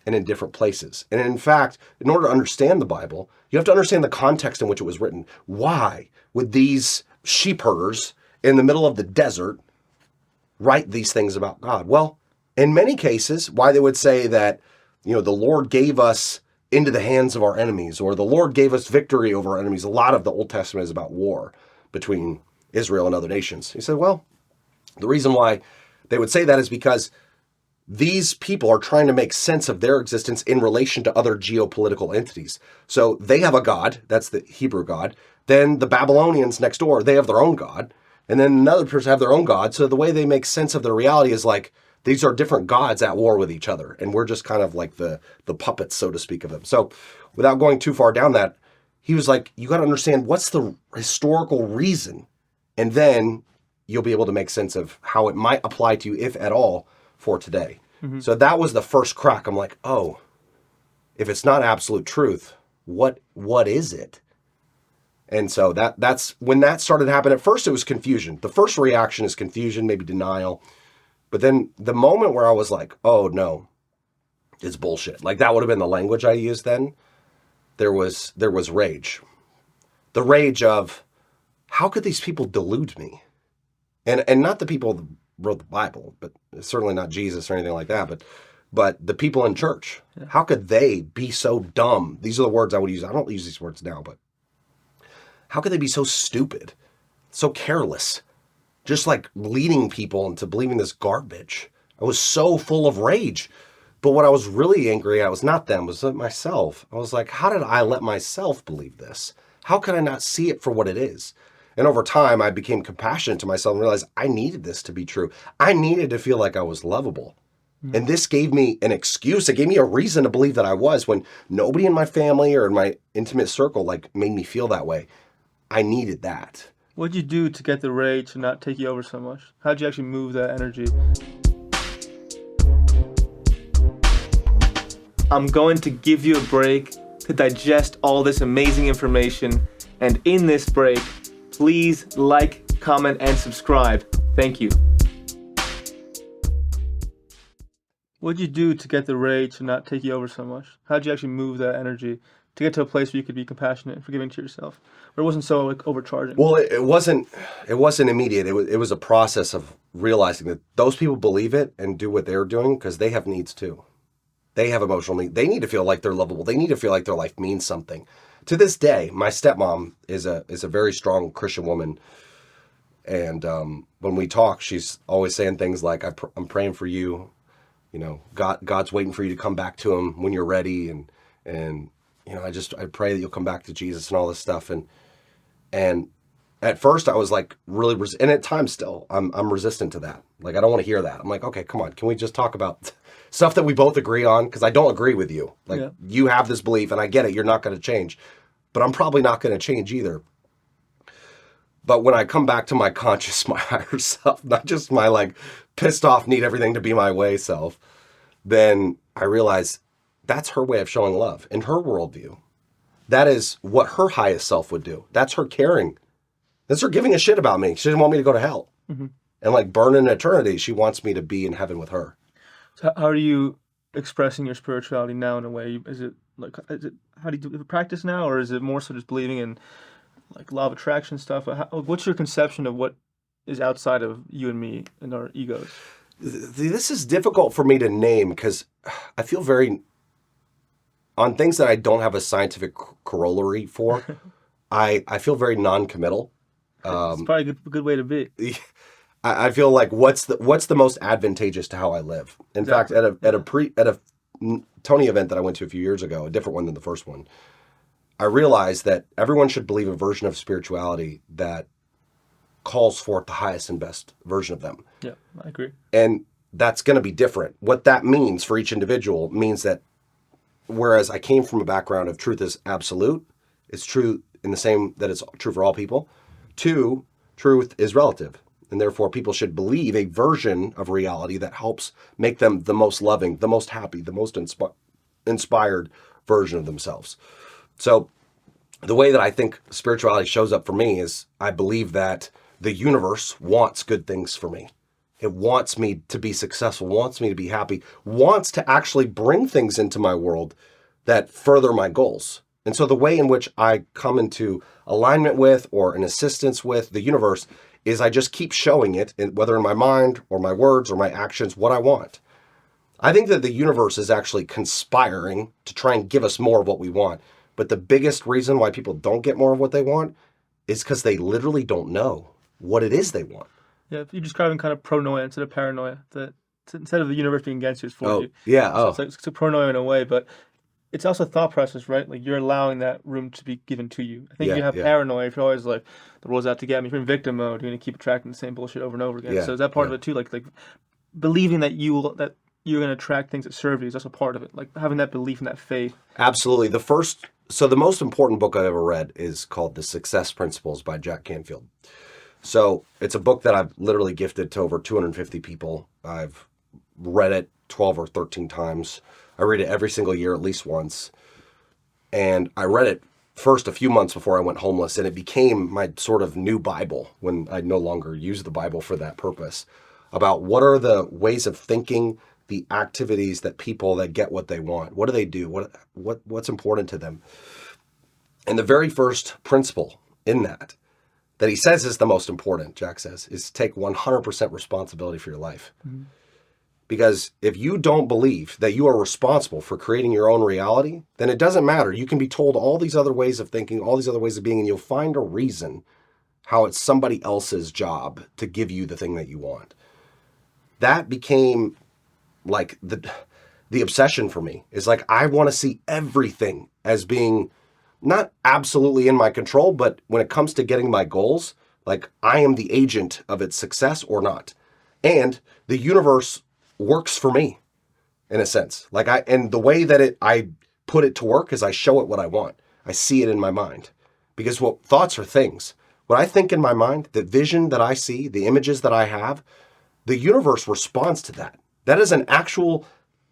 and in different places. And in fact, in order to understand the Bible, you have to understand the context in which it was written. Why would these sheep herders in the middle of the desert write these things about God? Well, in many cases, why they would say that, the Lord gave us into the hands of our enemies, or the Lord gave us victory over our enemies. A lot of the Old Testament is about war between Israel and other nations. He said, well, the reason why they would say that is because these people are trying to make sense of their existence in relation to other geopolitical entities. So they have a God, that's the Hebrew God. Then the Babylonians next door, they have their own God. And then another person have their own God. So the way they make sense of their reality is like, these are different gods at war with each other. And we're just kind of like the puppets, so to speak, of them. So without going too far down that, he was like, you got to understand what's the historical reason. And then you'll be able to make sense of how it might apply to you, if at all, for today. Mm-hmm. So that was the first crack. I'm like, oh, if it's not absolute truth, what is it? And so that's when that started to happen. At first, it was confusion. The first reaction is confusion, maybe denial. But then the moment where I was like, oh, no, it's bullshit. Like that would have been the language I used then. There was rage. The rage of, how could these people delude me? And not the people that wrote the Bible, but certainly not Jesus or anything like that, but the people in church. Yeah. How could they be so dumb? These are the words I would use. I don't use these words now, but how could they be so stupid, so careless, just like leading people into believing this garbage? I was so full of rage. But what I was really angry at was not them, was at myself. I was like, how did I let myself believe this? How could I not see it for what it is? And over time, I became compassionate to myself and realized I needed this to be true. I needed to feel like I was lovable. Mm-hmm. And this gave me an excuse. It gave me a reason to believe that I was, when nobody in my family or in my intimate circle made me feel that way. I needed that. What'd you do to get the rage to not take you over so much? How'd you actually move that energy? I'm going to give you a break to digest all this amazing information. And in this break, please like, comment, and subscribe. Thank you. What'd you do to get the rage to not take you over so much? How'd you actually move that energy to get to a place where you could be compassionate and forgiving to yourself, where it wasn't so overcharging? Well, it wasn't immediate. It was a process of realizing that those people believe it and do what they're doing because they have needs too. They have emotional needs. They need to feel like they're lovable. They need to feel like their life means something. To this day, my stepmom is a very strong Christian woman. And when we talk, she's always saying things like, I'm praying for you. God's waiting for you to come back to him when you're ready. And I pray that you'll come back to Jesus and all this stuff. And at first I was like really, and at times still, I'm resistant to that. Like, I don't want to hear that. I'm like, okay, come on. Can we just talk about stuff that we both agree on? Because I don't agree with you. Like, you have this belief, and I get it. You're not going to change. But I'm probably not going to change either. But when I come back to my conscious, my higher self, not just my like pissed off, need everything to be my way self, then I realize that's her way of showing love in her worldview. That is what her highest self would do. That's her caring. That's her giving a shit about me. She doesn't want me to go to hell and like burn in eternity. She wants me to be in heaven with her. So how are you expressing your spirituality now in a way? How do you do practice now, or is it more so just believing in like law of attraction stuff? What's your conception of what is outside of you and me and our egos? This is difficult for me to name because I feel very, on things that I don't have a scientific corollary for, I feel very non-committal. It's probably a good way to be. I feel like what's the most advantageous to how I live. In fact, at a Tony event that I went to a few years ago, a different one than the first one, I realized that everyone should believe a version of spirituality that calls forth the highest and best version of them. Yeah, I agree. And that's going to be different. What that means for each individual means that whereas I came from a background of truth is absolute, it's true in the same that it's true for all people. 2, truth is relative. And therefore, people should believe a version of reality that helps make them the most loving, the most happy, the most inspired version of themselves. So the way that I think spirituality shows up for me is I believe that the universe wants good things for me. It wants me to be successful, wants me to be happy, wants to actually bring things into my world that further my goals. And so the way in which I come into alignment with or an assistance with the universe is I just keep showing it, whether in my mind or my words or my actions, what I want. I think that the universe is actually conspiring to try and give us more of what we want. But the biggest reason why people don't get more of what they want is because they literally don't know what it is they want. Yeah, you're describing kind of pronoia instead of paranoia. That instead of the universe being against you, it's for you. Yeah. So it's a pronoia in a way, but it's also thought process, right? Like you're allowing that room to be given to you. I think you have paranoia. If you're always like, the world's out to get me. If you're in victim mode, you're going to keep attracting the same bullshit over and over again. So is that part of it too? Like believing that you're going to attract things that serve you is also part of it. Like having that belief and that faith. Absolutely. The most important book I ever read is called The Success Principles by Jack Canfield. So it's a book that I've literally gifted to over 250 people. I've read it 12 or 13 times. I read it every single year, at least once. And I read it first a few months before I went homeless, and it became my sort of new Bible when I no longer use the Bible for that purpose, about what are the ways of thinking, the activities that people that get what they want, what do they do? What's important to them? And the very first principle in that he says is the most important, Jack says, is take 100% responsibility for your life. Mm-hmm. Because if you don't believe that you are responsible for creating your own reality, then it doesn't matter. You can be told all these other ways of thinking, all these other ways of being, and you'll find a reason how it's somebody else's job to give you the thing that you want. That became like the obsession for me. Is like I want to see everything as being not absolutely in my control, but when it comes to getting my goals, like I am the agent of its success or not. And the universe works for me in a sense. And the way that I put it to work is I show it what I want. I see it in my mind. Because thoughts are things. What I think in my mind, the vision that I see, the images that I have, the universe responds to that. That is an actual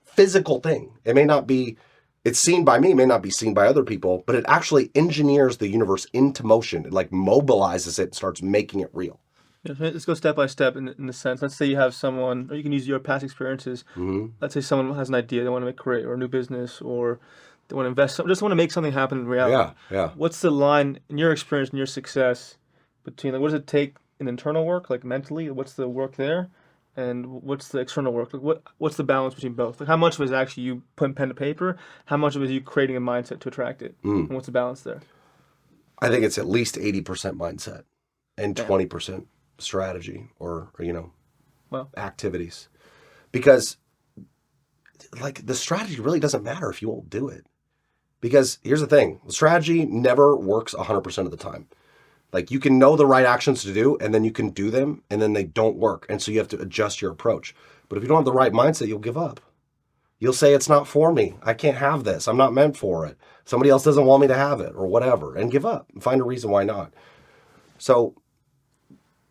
physical thing. It may not be, it's seen by me, it may not be seen by other people, but it actually engineers the universe into motion. It like mobilizes it and starts making it real. Yeah, let's go step by step in the sense. Let's say you have someone, or you can use your past experiences. Mm-hmm. Let's say someone has an idea, they want to make a career or a new business, or they want to invest, just want to make something happen in reality. Yeah. What's the line in your experience and your success between, like, what does it take in internal work, like mentally? What's the work there? And what's the external work? Like what's the balance between both? Like how much of it is actually you putting pen to paper? How much of it is you creating a mindset to attract it? And what's the balance there? I think it's at least 80% mindset and 20% strategy or activities. Because like the strategy really doesn't matter if you won't do it. Because here's the thing, strategy never works 100% of the time. Like you can know the right actions to do and then you can do them and then they don't work. And so you have to adjust your approach. But if you don't have the right mindset, you'll give up. You'll say, it's not for me. I can't have this. I'm not meant for it. Somebody else doesn't want me to have it or whatever, and give up and find a reason why not. So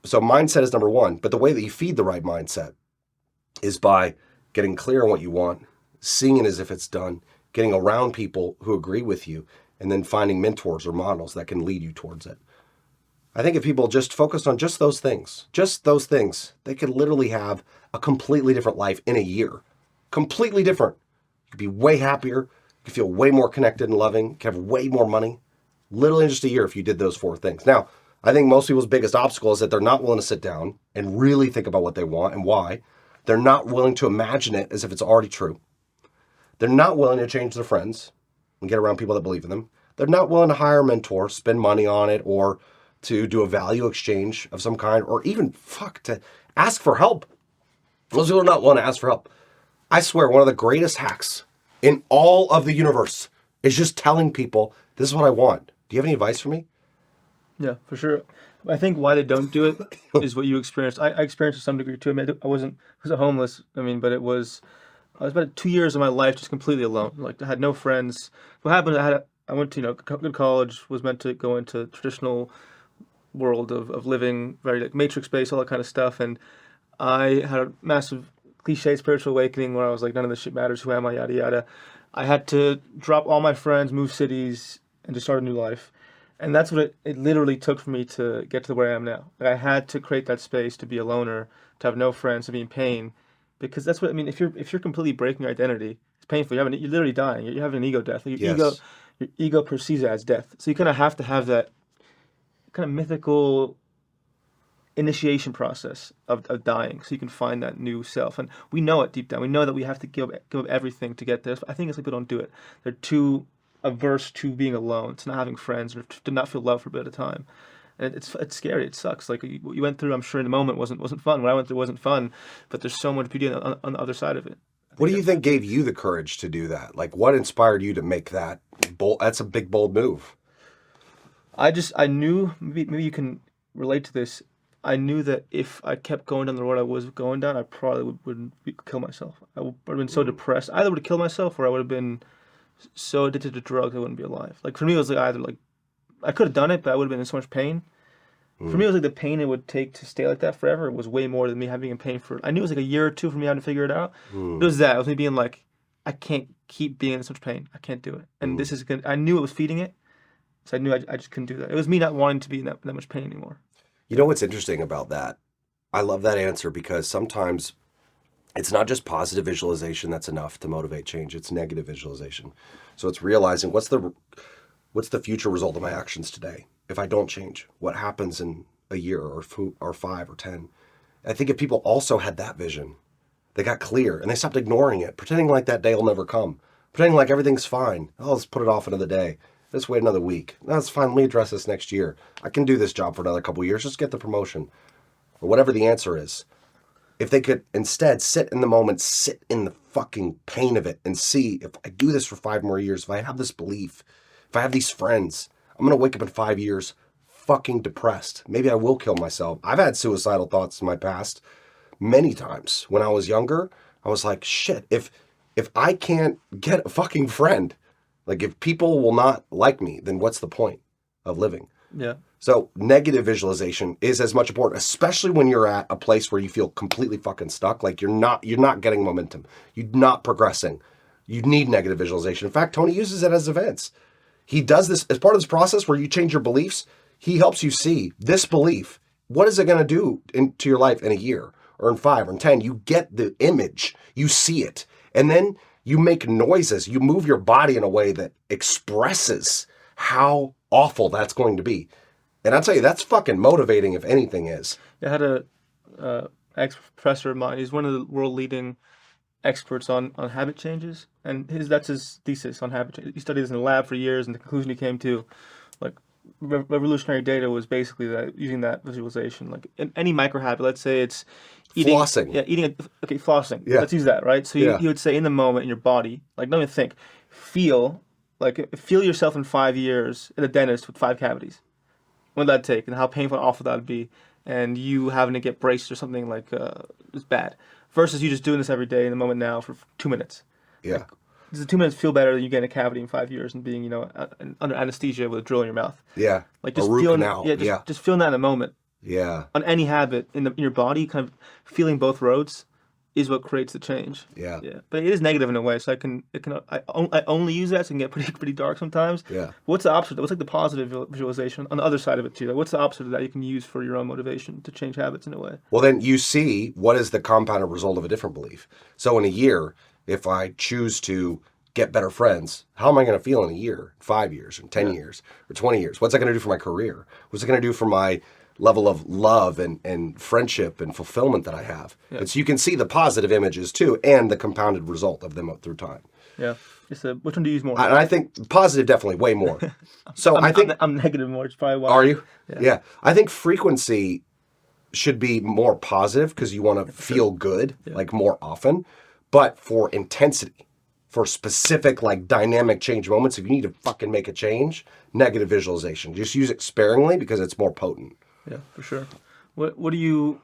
mindset is number one. But the way that you feed the right mindset is by getting clear on what you want, seeing it as if it's done, getting around people who agree with you, and then finding mentors or models that can lead you towards it. I think if people just focused on just those things, they could literally have a completely different life in a year. Completely different. You could be way happier. You could feel way more connected and loving. You could have way more money. Literally in just a year if you did those 4 things. Now, I think most people's biggest obstacle is that they're not willing to sit down and really think about what they want and why. They're not willing to imagine it as if it's already true. They're not willing to change their friends and get around people that believe in them. They're not willing to hire a mentor, spend money on it, or to do a value exchange of some kind, or even, to ask for help. Those people are not willing to ask for help. I swear, one of the greatest hacks in all of the universe is just telling people, this is what I want. Do you have any advice for me? Yeah, for sure. I think why they don't do it is what you experienced. I experienced to some degree too. I mean, I wasn't homeless. I mean, but I was about 2 years of my life just completely alone. Like I had no friends. What happened? I went to good college. Was meant to go into traditional world of living, very like matrix based, all that kind of stuff. And I had a massive cliche spiritual awakening where I was like, none of this shit matters. Who am I? Yada yada. I had to drop all my friends, move cities, and just start a new life. And that's what it literally took for me to get to where I am now. Like I had to create that space to be a loner, to have no friends, to be in pain, because that's what I mean. If you're completely breaking your identity, it's painful. You're literally dying. You're having an ego death. Your ego perceives it as death. So you kind of have to have that kind of mythical initiation process of dying, so you can find that new self. And we know it deep down. We know that we have to give up everything to get this. But I think it's like people don't do it. They're too averse to being alone, to not having friends, or to not feel love for a bit of time. And it's scary. It sucks. Like what you went through, I'm sure in the moment wasn't fun. What I went through wasn't fun, but there's so much beauty on the other side of it. What do you think gave you the courage to do that? Like what inspired you to make that bold? That's a big, bold move. I knew, maybe you can relate to this. I knew that if I kept going down the road I was going down, I probably would kill myself. I would have been so depressed. I either would have killed myself or I would have been so addicted to drugs I wouldn't be alive. Like for me, it was like either like I could have done it, but I would have been in so much pain. For me, it was like the pain it would take to stay like that forever was way more than me having in pain for. I knew it was like a year or two for me having to figure it out. It was that. It was me being like, I can't keep being in so much pain. I can't do it. And this is good. I knew it was feeding it, so I knew I just couldn't do that. It was me not wanting to be in that much pain anymore. You know what's interesting about that? I love that answer because sometimes it's not just positive visualization that's enough to motivate change. It's negative visualization. So it's realizing what's the future result of my actions today? If I don't change, what happens in a year or 5 or 10? I think if people also had that vision, they got clear and they stopped ignoring it, pretending like that day will never come, pretending like everything's fine. Oh, let's put it off another day. Let's wait another week. No, it's fine. Let me address this next year. I can do this job for another couple of years. Just get the promotion or whatever the answer is. If they could instead sit in the moment, sit in the fucking pain of it and see if I do this for 5 more years, if I have this belief, if I have these friends, I'm going to wake up in 5 years fucking depressed. Maybe I will kill myself. I've had suicidal thoughts in my past many times. When I was younger, I was like, shit, if I can't get a fucking friend, like if people will not like me, then what's the point of living? Yeah. So negative visualization is as much important, especially when you're at a place where you feel completely fucking stuck. Like you're not getting momentum. You're not progressing. You need negative visualization. In fact, Tony uses it as events. He does this as part of this process where you change your beliefs. He helps you see this belief. What is it going to do into your life in a year or in 5 or in 10? You get the image. You see it. And then you make noises. You move your body in a way that expresses how awful that's going to be. And I'll tell you, that's fucking motivating if anything is. I had a ex-professor of mine. He's one of the world leading experts on habit changes. And that's his thesis on habit change. He studied this in the lab for years, and the conclusion he came to, like, revolutionary data was basically that using that visualization. Like, in any micro habit, let's say it's eating. Flossing. Yeah, flossing. Yeah. Let's use that, right? So he would say in the moment, in your body, like, don't even think, feel yourself in 5 years at a dentist with 5 cavities. what would that take, and how painful and awful that would be, and you having to get braced or something like it's bad, versus you just doing this every day in the moment now for 2 minutes. Yeah. Does the 2 minutes feel better than you getting a cavity in 5 years and being, under anesthesia with a drill in your mouth? Yeah. Like A just root feeling, canal. just feeling that in the moment Yeah. on any habit in your body, kind of feeling both roads, is what creates the change. Yeah. Yeah, but it is negative in a way. So I only use that, so it can get pretty dark sometimes. Yeah. What's the opposite? What's like the positive visualization on the other side of it too? Like what's the opposite of that you can use for your own motivation to change habits in a way? Well, then you see what is the compounded result of a different belief. So in a year, if I choose to get better friends, how am I going to feel in a year, 5 years, and 10 years, or 20 years? What's that going to do for my career? What's it going to do for my level of love and friendship and fulfillment that I have? Yeah. And so you can see the positive images too, and the compounded result of them up through time. Yeah. Which one do you use more? And I think positive definitely way more. So I think I'm negative more. It's probably why. Are you? Yeah. I think frequency should be more positive because you want to feel good, like more often. But for intensity, for specific like dynamic change moments, if you need to fucking make a change, negative visualization. Just use it sparingly because it's more potent. Yeah, for sure. What do you?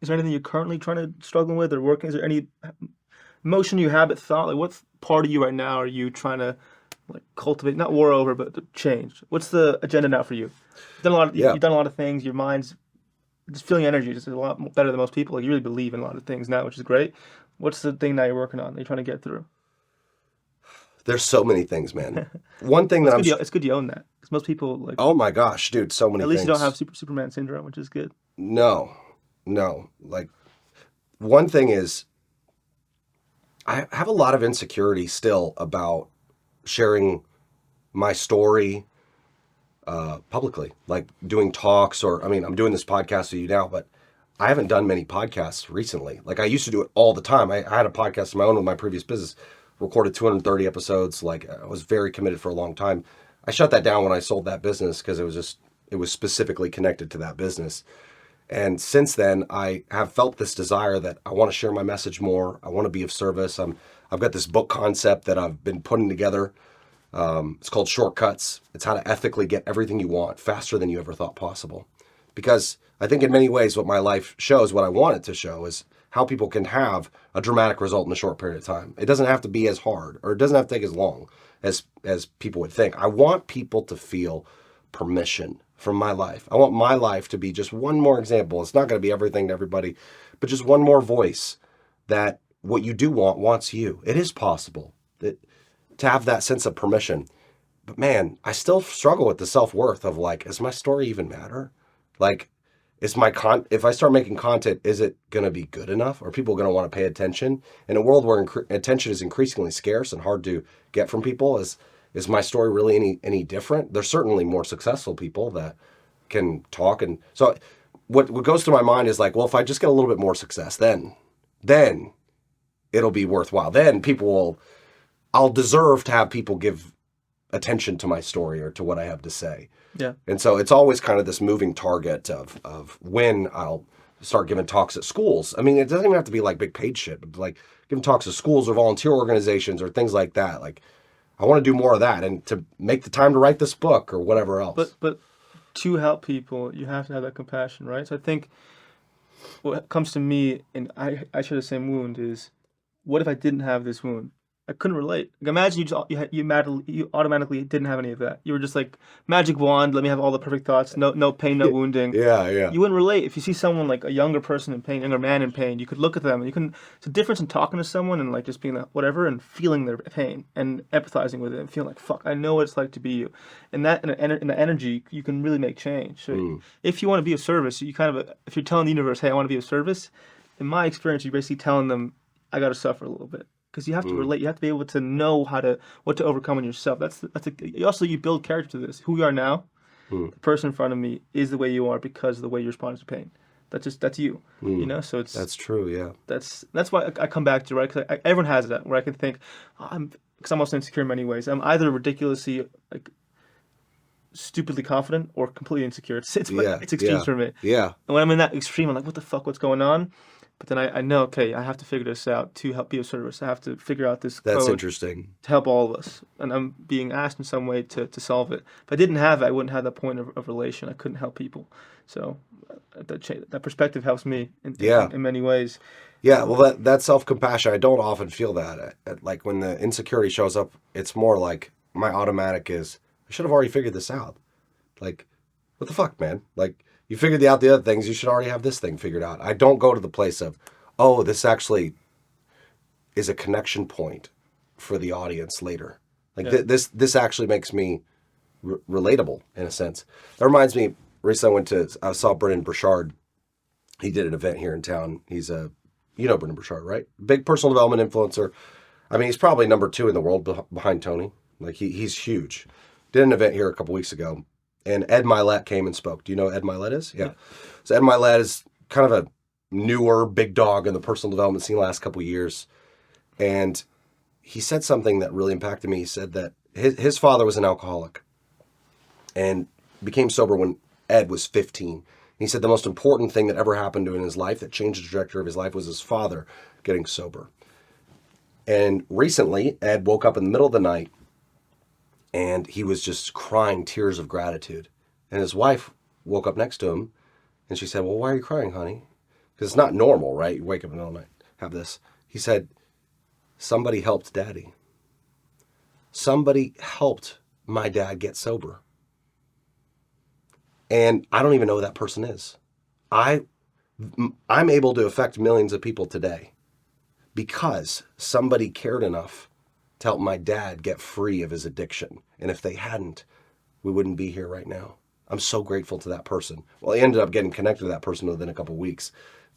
Is there anything you're currently trying to struggling with or working? Is there any emotion, you habit, thought? Like, what part of you right now are you trying to like cultivate? Not war over, but to change. What's the agenda now for you? You've done a lot. You've done a lot of things. Your mind's just feeling energy. Just a lot better than most people. Like you really believe in a lot of things now, which is great. What's the thing now you're working on? That you're trying to get through? There's so many things, man. One thing that it's good you own that because most people like. Oh my gosh, dude, so many. At least things. You don't have Superman syndrome, which is good. No. Like, one thing is, I have a lot of insecurity still about sharing my story publicly, like doing talks I'm doing this podcast with you now, but I haven't done many podcasts recently. Like I used to do it all the time. I had a podcast of my own with my previous business, recorded 230 episodes. Like I was very committed for a long time. I shut that down when I sold that business because it was specifically connected to that business. And since then, I have felt this desire that I want to share my message more. I want to be of service. I've got this book concept that I've been putting together. It's called Shortcuts. It's how to ethically get everything you want faster than you ever thought possible. Because I think in many ways what my life shows, what I want it to show, is how people can have a dramatic result in a short period of time. It doesn't have to be as hard, or it doesn't have to take as long as people would think. I want people to feel permission from my life. I want my life to be just one more example. It's not going to be everything to everybody, but just one more voice that what you do want wants you. It is possible that to have that sense of permission. But man, I still struggle with the self-worth of like, does my story even matter? Like, if I start making content, is it going to be good enough? Are people going to want to pay attention? In a world where attention is increasingly scarce and hard to get from people, is my story really any different? There's certainly more successful people that can talk. And so what goes through my mind is like, well, if I just get a little bit more success, then it'll be worthwhile. Then I'll deserve to have people give attention to my story or to what I have to say. Yeah. And so it's always kind of this moving target of when I'll start giving talks at schools. I mean, it doesn't even have to be like big paid shit, but like giving talks at schools or volunteer organizations or things like that. Like I want to do more of that and to make the time to write this book or whatever else. But to help people, you have to have that compassion, right? So I think what comes to me, and I share the same wound, is what if I didn't have this wound? I couldn't relate. Like, imagine you automatically didn't have any of that. You were just like, magic wand, let me have all the perfect thoughts, no pain, no wounding. Yeah. You wouldn't relate. If you see someone like a younger person in pain, younger man in pain, you could look at them and it's a difference in talking to someone and like just being like whatever and feeling their pain and empathizing with it and feeling like, fuck, I know what it's like to be you. And that in the energy, you can really make change. So if you want to be of service, you if you're telling the universe, hey, I want to be of service, in my experience, you're basically telling them, I got to suffer a little bit. Because you have to relate, you have to be able to know what to overcome in yourself. You build character to this. Who you are now, the person in front of me is the way you are because of the way you respond to pain. That's you. You know, so that's true. Yeah. That's why I come back to, right? Because everyone has that where I can think, because I'm also insecure in many ways. I'm either ridiculously like stupidly confident or completely insecure. It's extremes for me. Yeah. And when I'm in that extreme, I'm like, what the fuck? What's going on? But then I know, okay, I have to figure this out to help be of service. I have to figure out this That's code interesting. to help all of us. And I'm being asked in some way to solve it. If I didn't have it, I wouldn't have that point of relation. I couldn't help people. So that perspective helps me Yeah. in many ways. Yeah, well, that self-compassion, I don't often feel that. Like when the insecurity shows up, it's more like my automatic is, I should have already figured this out. Like, what the fuck, man? Like, you figured out the other things, you should already have this thing figured out. I don't go to the place of, oh, this actually is a connection point for the audience later. Like, Yeah. this actually makes me relatable in a sense. That reminds me, recently I saw Brendan Burchard. He did an event here in town. He's you know Brendan Burchard, right? Big personal development influencer. I mean, he's probably number 2 in the world behind Tony. Like he's huge. Did an event here a couple weeks ago, and Ed Milet came and spoke. Do you know who Ed Milet is? Yeah. So Ed Milet is kind of a newer big dog in the personal development scene the last couple of years, and he said something that really impacted me. He said that his father was an alcoholic, and became sober when Ed was 15. He said the most important thing that ever happened to him in his life that changed the trajectory of his life was his father getting sober. And recently, Ed woke up in the middle of the night and he was just crying tears of gratitude. And his wife woke up next to him and she said, well, why are you crying, honey? Because it's not normal, right? You wake up in the middle of the night, have this. He said, somebody helped Daddy. Somebody helped my dad get sober. And I don't even know who that person is. I'm able to affect millions of people today because somebody cared enough to help my dad get free of his addiction. And if they hadn't, we wouldn't be here right now. I'm so grateful to that person. Well, he ended up getting connected to that person within a couple of weeks.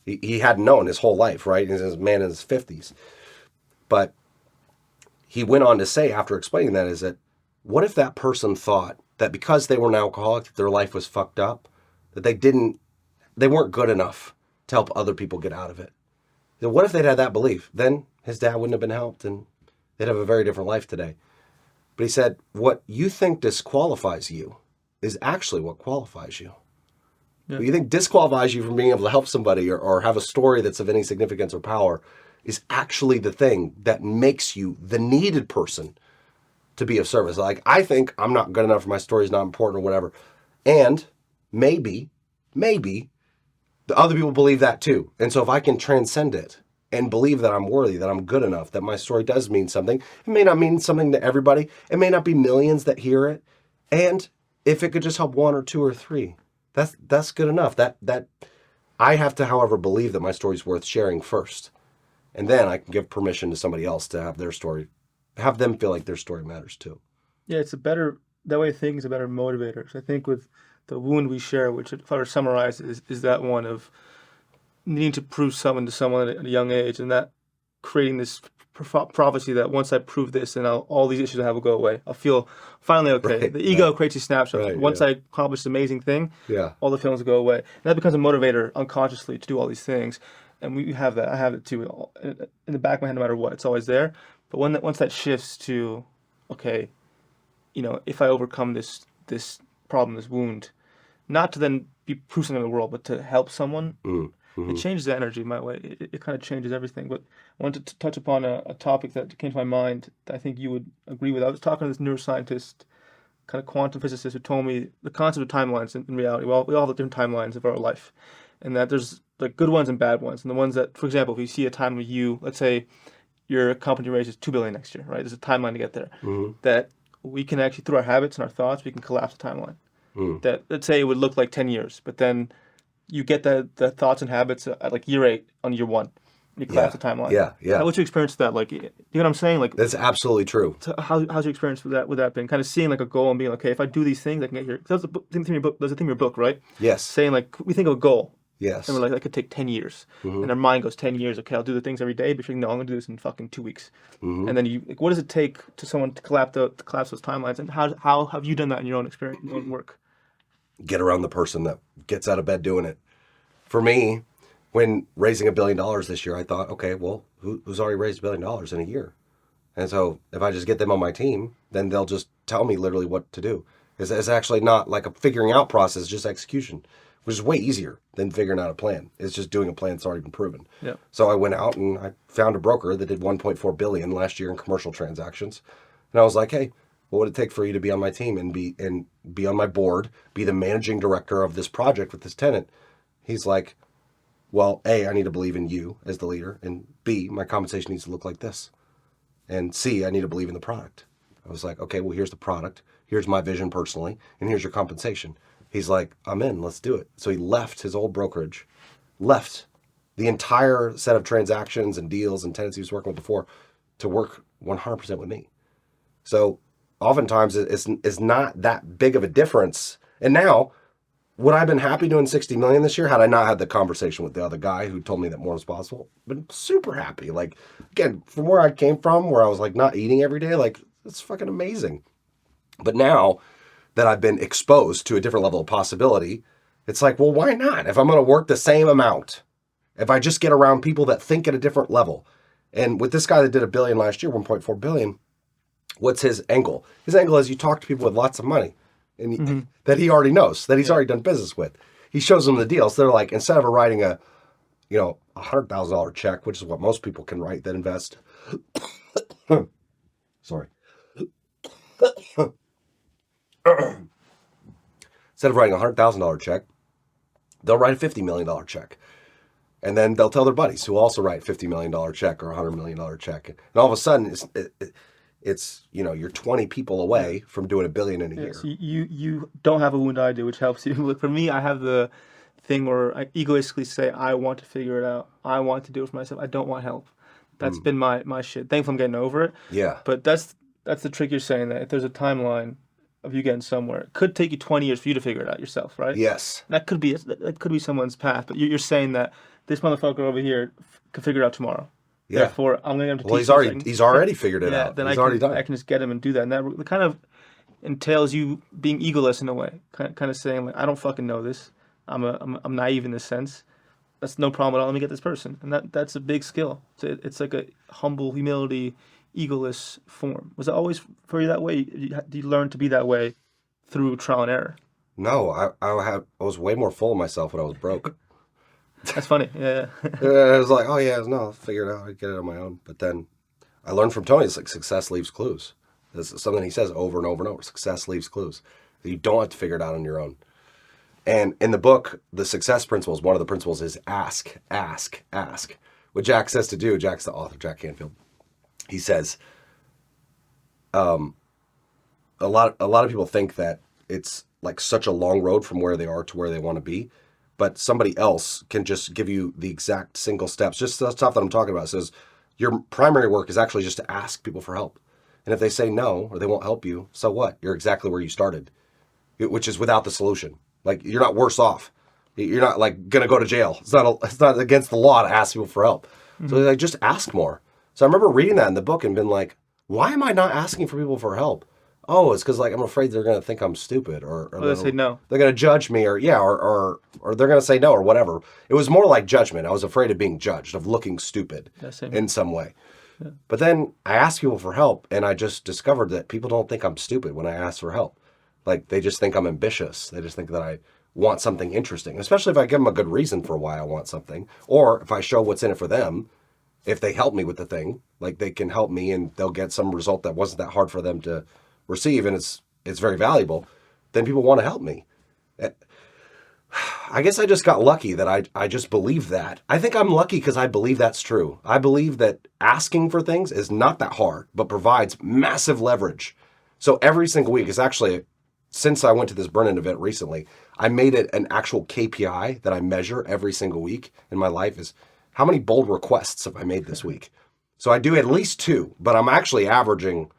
He hadn't known his whole life, right? He's a man in his 50s. But he went on to say, after explaining that, is that what if that person thought that because they were an alcoholic, their life was fucked up, that they weren't good enough to help other people get out of it? Then what if they'd had that belief? Then his dad wouldn't have been helped and they'd have a very different life today. But he said, what you think disqualifies you is actually what qualifies you. Yeah. What you think disqualifies you from being able to help somebody or have a story that's of any significance or power is actually the thing that makes you the needed person to be of service. Like, I think I'm not good enough, my story is not important or whatever. And maybe the other people believe that too. And so if I can transcend it and believe that I'm worthy, that I'm good enough, that my story does mean something, it may not mean something to everybody. It may not be millions that hear it. And if it could just help 1 or 2 or 3, that's good enough. That I have to, however, believe that my story's worth sharing first. And then I can give permission to somebody else to have their story, have them feel like their story matters too. Yeah, that way thinking is a better motivator. So I think with the wound we share, which if I were to summarize is that one of needing to prove something to someone at a young age, and that creating this prophecy that once I prove this, then all these issues I have will go away. I'll feel finally okay. Right, The ego right. creates these snapshots. Right, Once yeah. I accomplish this amazing thing, Yeah. all the feelings will go away. And that becomes a motivator unconsciously to do all these things. And we have that. I have it too in the back of my head, no matter what. It's always there. But once that shifts to, okay, if I overcome this problem, this wound, not to then prove something in the world, but to help someone, it changes the energy in my way. It kind of changes everything. But I wanted to touch upon a topic that came to my mind that I think you would agree with. I was talking to this neuroscientist, kind of quantum physicist, who told me the concept of timelines in reality. Well, we all have different timelines of our life, and that there's like good ones and bad ones. And the ones that, for example, if you see a time of you, let's say your company raises $2 billion next year, right? There's a timeline to get there. That we can actually, through our habits and our thoughts, we can collapse the timeline. That, let's say it would look like 10 years, but then you get the thoughts and habits at like year 8 on year 1. You collapse the timeline. Yeah. What's your experience with that? Like, you know what I'm saying? Like, That's absolutely true. how's your experience with that been? Kind of seeing like a goal and being like, okay, if I do these things, I can get here. There's a thing in your book, right? Yes. Saying like, we think of a goal. Yes. And we're like, that could take 10 years. And our mind goes 10 years. Okay, I'll do the things every day, but you're like, no, I'm going to do this in fucking 2 weeks. And then what does it take to someone to collapse those timelines? And how have you done that in your own experience, your own work? Get around the person that gets out of bed doing it. For me, when raising $1 billion this year, I thought, okay, well, who's already raised $1 billion in a year? And so if I just get them on my team, then they'll just tell me literally what to do. It's actually not like a figuring out process, just execution. which is way easier than figuring out a plan. It's just doing a plan that's already been proven. Yeah. So I went out and I found a broker that did 1.4 billion last year in commercial transactions. And I was like, hey, what would it take for you to be on my team and be on my board, be the managing director of this project with this tenant? He's like, well, A, I need to believe in you as the leader, and B, my compensation needs to look like this. And C, I need to believe in the product. I was like, okay, well, here's the product. Here's my vision personally, and here's your compensation. He's like, I'm in, let's do it. So he left his old brokerage, left the entire set of transactions and deals and tenants he was working with before to work 100% with me. So oftentimes it's not that big of a difference. And now, would I have been happy doing 60 million this year had I not had the conversation with the other guy who told me that more was possible? Been super happy. Like, again, from where I came from, where I was like not eating every day, like, it's fucking amazing. But now that I've been exposed to a different level of possibility, it's like, well, why not? If I'm going to work the same amount, if I just get around people that think at a different level. And with this guy that did $1 billion last year, 1.4 billion, what's his angle? His angle is you talk to people with lots of money and that he already knows, that he's already done business with. He shows them the deals. They're like, instead of writing a $100,000 check, which is what most people can write that invest. Sorry. Instead of writing a $100,000 check, they'll write a $50 million check. And then they'll tell their buddies who also write $50 million check or a $100 million check. And all of a sudden, it's you're 20 people away from doing $1 billion in a year. So you don't have a wound I do, which helps you. Look, for me, I have the thing where I egoistically say, I want to figure it out. I want to do it for myself. I don't want help. That's been my shit. Thankfully, I'm getting over it. Yeah. But that's the trick you're saying, that if there's a timeline of you getting somewhere, it could take you 20 years for you to figure it out yourself, right? Yes. That could be someone's path. But you're saying that this motherfucker over here can figure it out tomorrow. Yeah. Therefore, I'm going to have to teach Well, he's already figured it out. Then He's already done I it. can just get him and do that. And that kind of entails you being egoless in a way. Kind of saying, like, I don't fucking know this. I'm naive in this sense. That's no problem at all. Let me get this person. And that's a big skill. It's like a humble humility, egoless form. Was it always for you that way? Did you learn to be that way through trial and error? No, I was way more full of myself when I was broke. That's funny. Yeah. I was like, oh yeah, no, I'll figure it out. I get it on my own. But then I learned from Tony, it's like success leaves clues. This is something he says over and over and over. Success leaves clues. You don't have to figure it out on your own. And in the book, the success principles, one of the principles is ask, ask, ask. What Jack says to do, Jack's the author, Jack Canfield. He says, a lot of people think that it's like such a long road from where they are to where they want to be, but somebody else can just give you the exact single steps. Just the stuff that I'm talking about. It says your primary work is actually just to ask people for help. And if they say no, or they won't help you, so what? You're exactly where you started, which is without the solution. Like, you're not worse off. You're not like going to go to jail. It's not against the law to ask people for help. So like, just ask more. So I remember reading that in the book and been like, why am I not asking for people for help? Oh, it's because like I'm afraid they're going to think I'm stupid, or they say no. They're going to judge me, or they're going to say no, or whatever. It was more like judgment. I was afraid of being judged, of looking stupid in some way. Yeah. But then I asked people for help, and I just discovered that people don't think I'm stupid when I ask for help. Like, they just think I'm ambitious. They just think that I want something interesting, especially if I give them a good reason for why I want something, or if I show what's in it for them. If they help me with the thing, like, they can help me and they'll get some result that wasn't that hard for them to receive, and it's very valuable, then people want to help me. I guess I just got lucky that I just believe that. I think I'm lucky because I believe that's true. I believe that asking for things is not that hard, but provides massive leverage. So every single week is actually, since I went to this burn-in event recently, I made it an actual KPI that I measure every single week in my life is how many bold requests have I made this week? So I do at least 2, but I'm actually averaging,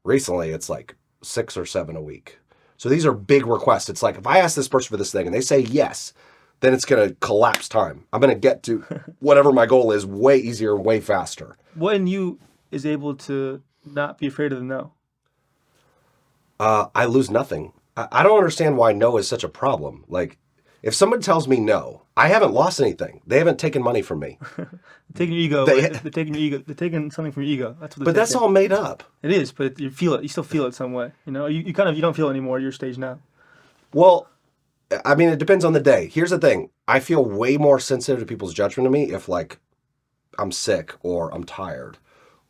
recently it's like 6 or 7 a week. So these are big requests. It's like, if I ask this person for this thing and they say yes, then it's going to collapse time. I'm going to get to whatever my goal is way easier and way faster. What in you is able to not be afraid of the no? I lose nothing. I don't understand why no is such a problem. Like, if someone tells me no, I haven't lost anything. They haven't taken money from me. They're taking your ego. They're taking your ego. They're taking something from your ego. That's what. But that's all made up. It is, but you feel it. You still feel it some way. You know, you don't feel it anymore at your stage now. Well, I mean, it depends on the day. Here's the thing. I feel way more sensitive to people's judgment of me if like I'm sick or I'm tired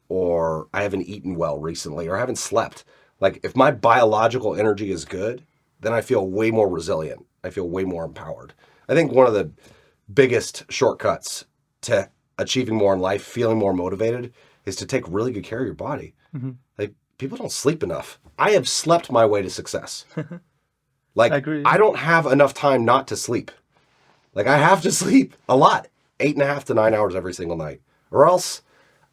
or I haven't eaten well recently or I haven't slept. Like if my biological energy is good, then I feel way more resilient. I feel way more empowered. I think one of the biggest shortcuts to achieving more in life, feeling more motivated, is to take really good care of your body. Like people don't sleep enough. I have slept my way to success. Like I agree. I don't have enough time not to sleep. Like I have to sleep a lot, 8.5 to 9 hours every single night, or else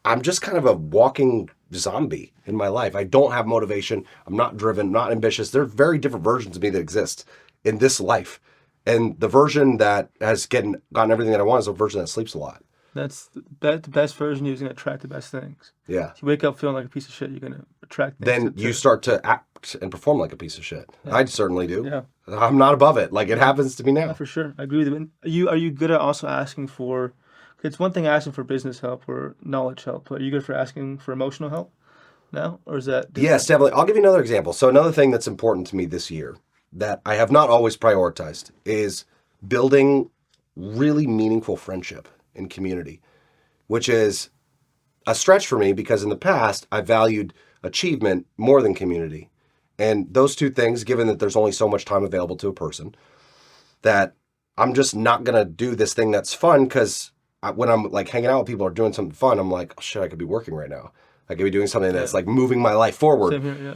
I'm just kind of a walking zombie in my life. I don't have motivation. I'm not driven, not ambitious. There are very different versions of me that exist in this life. And the version that has gotten everything that I want is a version that sleeps a lot. That's the best version of you is going to attract the best things. Yeah. If you wake up feeling like a piece of shit, you're going to attract things. Then you start to act and perform like a piece of shit. Yeah. I certainly do. Yeah. I'm not above it. Like it happens to me now. Yeah, for sure. I agree with you. Are you good at also asking for? It's one thing asking for business help or knowledge help, but are you good for asking for emotional help now, or is that different? Yes, definitely. I'll give you another example. So another thing that's important to me this year that I have not always prioritized is building really meaningful friendship and community, which is a stretch for me because in the past I valued achievement more than community. And those two things, given that there's only so much time available to a person, that I'm just not going to do this thing that's fun because when I'm like hanging out with people or doing something fun, I'm like, oh, shit, I could be working right now. I could be doing something that's like moving my life forward. Same here, yeah.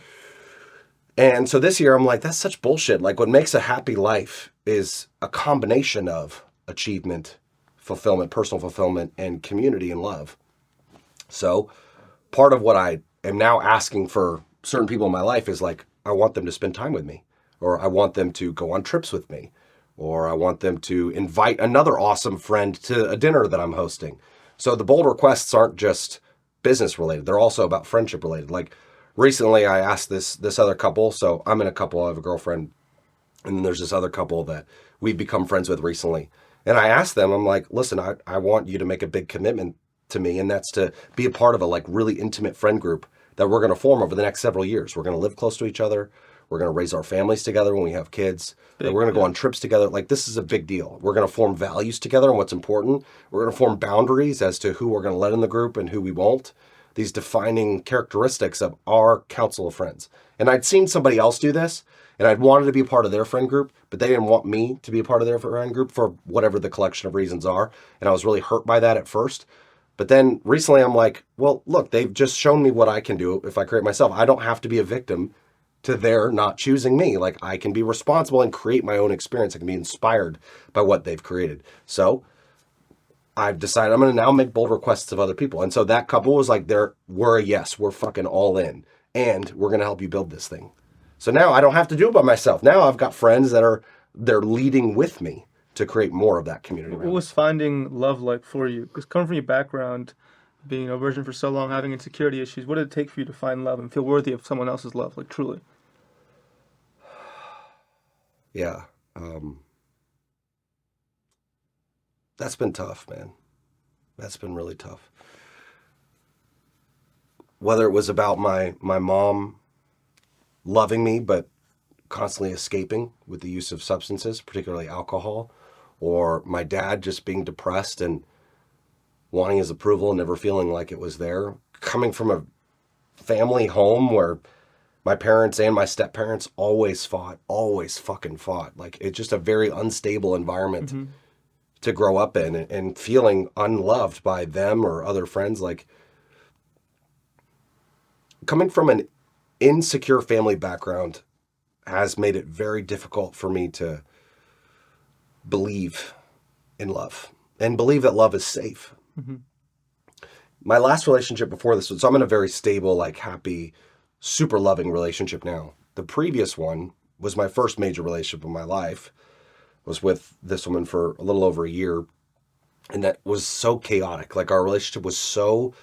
And so this year I'm like, that's such bullshit. Like what makes a happy life is a combination of achievement, fulfillment, personal fulfillment, and community and love. So part of what I am now asking for certain people in my life is like, I want them to spend time with me, or I want them to go on trips with me, or I want them to invite another awesome friend to a dinner that I'm hosting. So the bold requests aren't just business related. They're also about friendship related. Like recently I asked this other couple, so I'm in a couple, I have a girlfriend, and then there's this other couple that we've become friends with recently. And I asked them, I'm like, listen, I want you to make a big commitment to me, and that's to be a part of a like really intimate friend group that we're going to form over the next several years. We're going to live close to each other. We're going to raise our families together when we have kids. And we're going to go on trips together. Like this is a big deal. We're going to form values together and what's important. We're going to form boundaries as to who we're going to let in the group and who we won't. These defining characteristics of our council of friends. And I'd seen somebody else do this, and I'd wanted to be a part of their friend group, but they didn't want me to be a part of their friend group for whatever the collection of reasons are. And I was really hurt by that at first. But then recently I'm like, well, look, they've just shown me what I can do if I create myself. I don't have to be a victim to their not choosing me. Like I can be responsible and create my own experience. I can be inspired by what they've created. So I've decided I'm going to now make bold requests of other people. And so that couple was like, we're a yes, we're fucking all in. And we're going to help you build this thing. So now I don't have to do it by myself. Now I've got friends they're leading with me to create more of that community. What was finding love like for you? Because coming from your background, being a virgin for so long, having insecurity issues, what did it take for you to find love and feel worthy of someone else's love, like truly? Yeah. That's been tough, man. That's been really tough. Whether it was about my mom loving me, but constantly escaping with the use of substances, particularly alcohol, or my dad just being depressed and wanting his approval and never feeling like it was there. Coming from a family home where my parents and my step-parents always fucking fought. Like it's just a very unstable environment to grow up in, and feeling unloved by them or other friends. Like coming from an insecure family background has made it very difficult for me to believe in love and believe that love is safe. My last relationship before this, so I'm in a very stable, like happy, super loving relationship now. The previous one was my first major relationship in my life. I was with this woman for a little over a year, and that was so chaotic. Like our relationship was so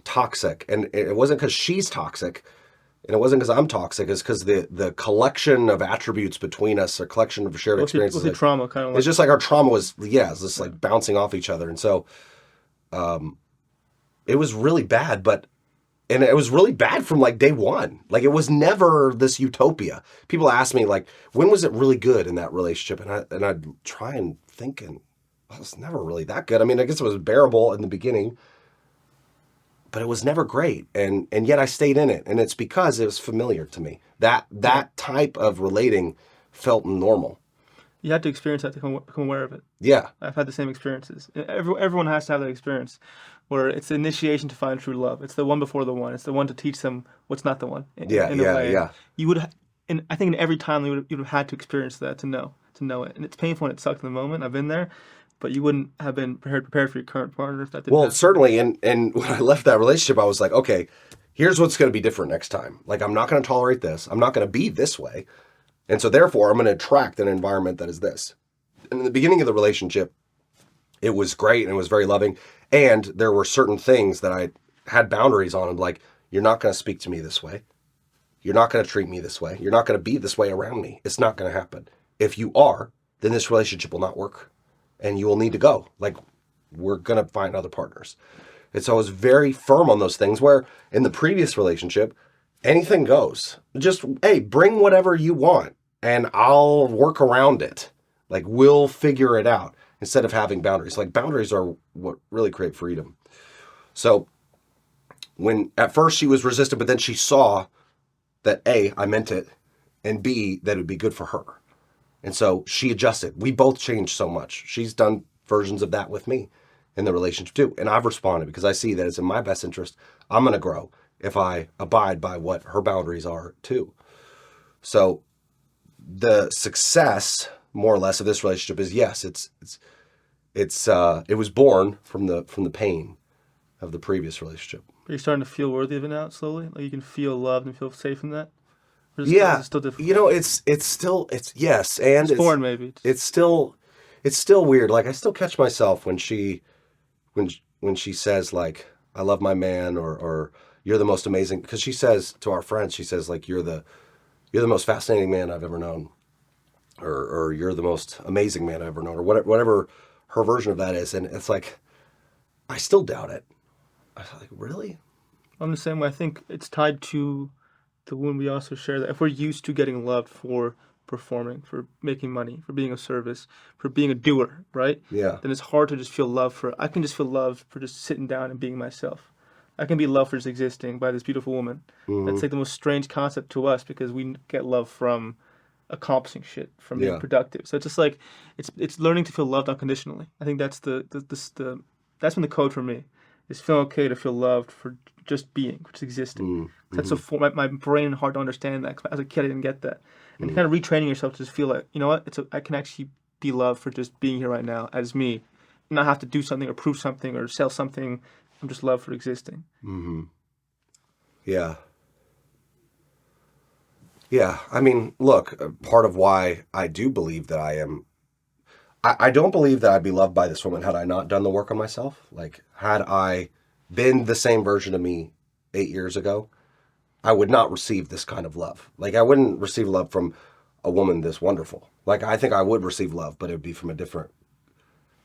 toxic, and it wasn't because she's toxic, and it wasn't because I'm toxic. It's because the collection of attributes between us, a collection of shared experiences. What's the trauma kind of like? It's just like our trauma was, it's just like bouncing off each other. And so it was really bad, but And it was really bad from like day one. Like it was never this utopia. People ask me like, when was it really good in that relationship? And I'd try and think, and well, it's never really that good. I mean, I guess it was bearable in the beginning, but it was never great. And yet I stayed in it. And it's because it was familiar to me. That type of relating felt normal. You had to experience that to become aware of it. Yeah. I've had the same experiences. Everyone has to have that experience where it's the initiation to find true love. It's the one before the one. It's the one to teach them what's not the one. In a way. Yeah. You would, and I think in every time you would have had to experience that to know it. And it's painful and it sucked in the moment. I've been there, but you wouldn't have been prepared for your current partner if that didn't happen. Certainly. And when I left that relationship, I was like, okay, here's what's going to be different next time. Like, I'm not going to tolerate this. I'm not going to be this way. And so therefore, I'm going to attract an environment that is this. And in the beginning of the relationship, it was great and it was very loving. And there were certain things that I had boundaries on. Like, you're not going to speak to me this way. You're not going to treat me this way. You're not going to be this way around me. It's not going to happen. If you are, then this relationship will not work. And you will need to go. Like, we're going to find other partners. And so I was very firm on those things, where in the previous relationship, anything goes. Just, hey, bring whatever you want and I'll work around it. Like, we'll figure it out, instead of having boundaries. Like, boundaries are what really create freedom. So when at first she was resistant, but then she saw that A, I meant it, and B, that it would be good for her. And so she adjusted. We both changed so much. She's done versions of that with me in the relationship too. And I've responded because I see that it's in my best interest. I'm going to grow if I abide by what her boundaries are too. So the success, more or less, of this relationship is, yes, it was born from the pain of the previous relationship. Are you starting to feel worthy of it now, slowly? Like you can feel loved and feel safe in that? Or Yeah, is it still difficult? you know, it's yes, and It's foreign, maybe. It's still weird. Like, I still catch myself when she says, like, I love my man, or you're the most amazing, because she says to our friends, she says, like, you're the most fascinating man I've ever known, or you're the most amazing man I've ever known, or whatever her version of that is. And it's like, I still doubt it. I was like, really? I'm the same way. I think it's tied to when we also share that if we're used to getting loved for performing, for making money, for being of service, for being a doer, right? Yeah. Then it's hard to just feel love for, I can just feel love for just sitting down and being myself. I can be loved for just existing by this beautiful woman. Mm-hmm. That's like the most strange concept to us, because we get love from accomplishing shit, from being productive. So it's just like, it's learning to feel loved unconditionally. I think that's that's been the code for me, is feeling okay to feel loved for just being, for just existing. Mm-hmm. That's so my brain hard to understand that. 'Cause as a kid, I didn't get that. And kind of retraining yourself to just feel like, you know what, I can actually be loved for just being here right now as me, not have to do something or prove something or sell something. I'm just loved for existing. Mm-hmm. Yeah. Yeah. I mean, look, part of why I do believe that I don't believe that I'd be loved by this woman had I not done the work on myself. Like, had I been the same version of me 8 years ago, I would not receive this kind of love. Like, I wouldn't receive love from a woman this wonderful. Like, I think I would receive love, but it would be from a different,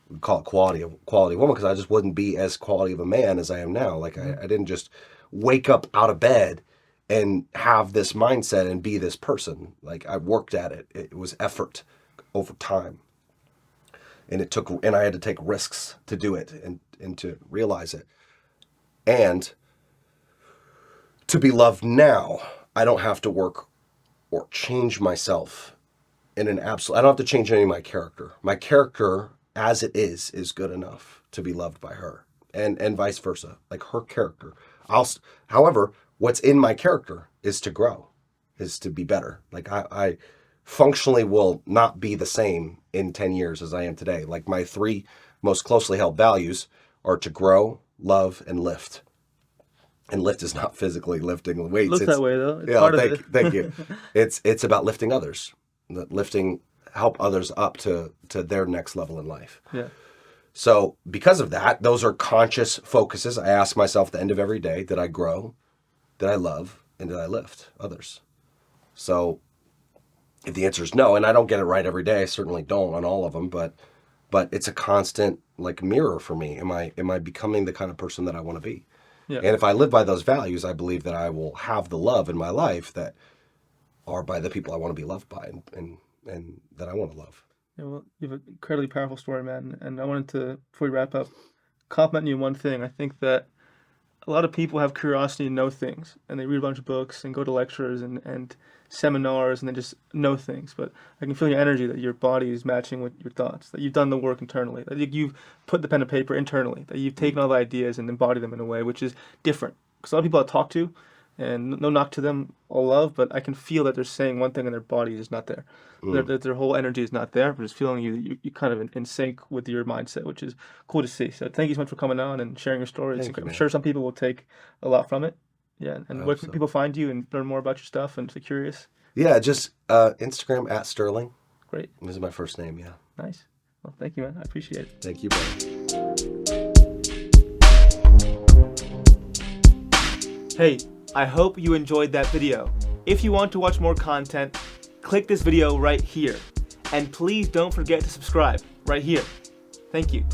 we'd call it quality of woman, because I just wouldn't be as quality of a man as I am now. Like, I didn't just wake up out of bed and have this mindset and be this person. Like, I worked at it. It was effort over time. And I had to take risks to do it and to realize it. And to be loved now, I don't have to work or change myself in an absolute, I don't have to change any of my character. My character, as it is good enough to be loved by her, and vice versa. Like, her character. However, what's in my character is to grow, is to be better. Like, I functionally will not be the same in 10 years as I am today. Like, my 3 most closely held values are to grow, love, and lift. And lift is not physically lifting weights. Looks that way, though. It's part of it. Thank you. It's about lifting others. Help others up to their next level in life. Yeah. So because of that, those are conscious focuses. I ask myself at the end of every day, did I grow? Did I love? And did I lift others? So if the answer is no, and I don't get it right every day, I certainly don't on all of them, but it's a constant, like, mirror for me. Am I becoming the kind of person that I want to be? Yeah. And if I live by those values, I believe that I will have the love in my life that are by the people I want to be loved by and that I want to love. Yeah, well, you have an incredibly powerful story, man. And I wanted to, before we wrap up, compliment you on one thing. I think that a lot of people have curiosity to know things, and they read a bunch of books and go to lectures and seminars, and they just know things. But I can feel your energy that your body is matching with your thoughts, that you've done the work internally, that you've put the pen to paper internally, that you've taken all the ideas and embodied them in a way which is different. Because a lot of people I talk to, and no knock to them, all love, but I can feel that they're saying one thing and their body is not there. Their whole energy is not there, but it's feeling you kind of in sync with your mindset, which is cool to see. So thank you so much for coming on and sharing your story. Thank you, I'm man. sure some people will take a lot from it. Yeah, and where hope can so. people find you and learn more about your stuff and if curious? Yeah, just Instagram at Sterling. Great. This is my first name, yeah. Nice. Well, thank you, man. I appreciate it. Thank you, brother. Hey, I hope you enjoyed that video. If you want to watch more content, click this video right here. And please don't forget to subscribe right here. Thank you.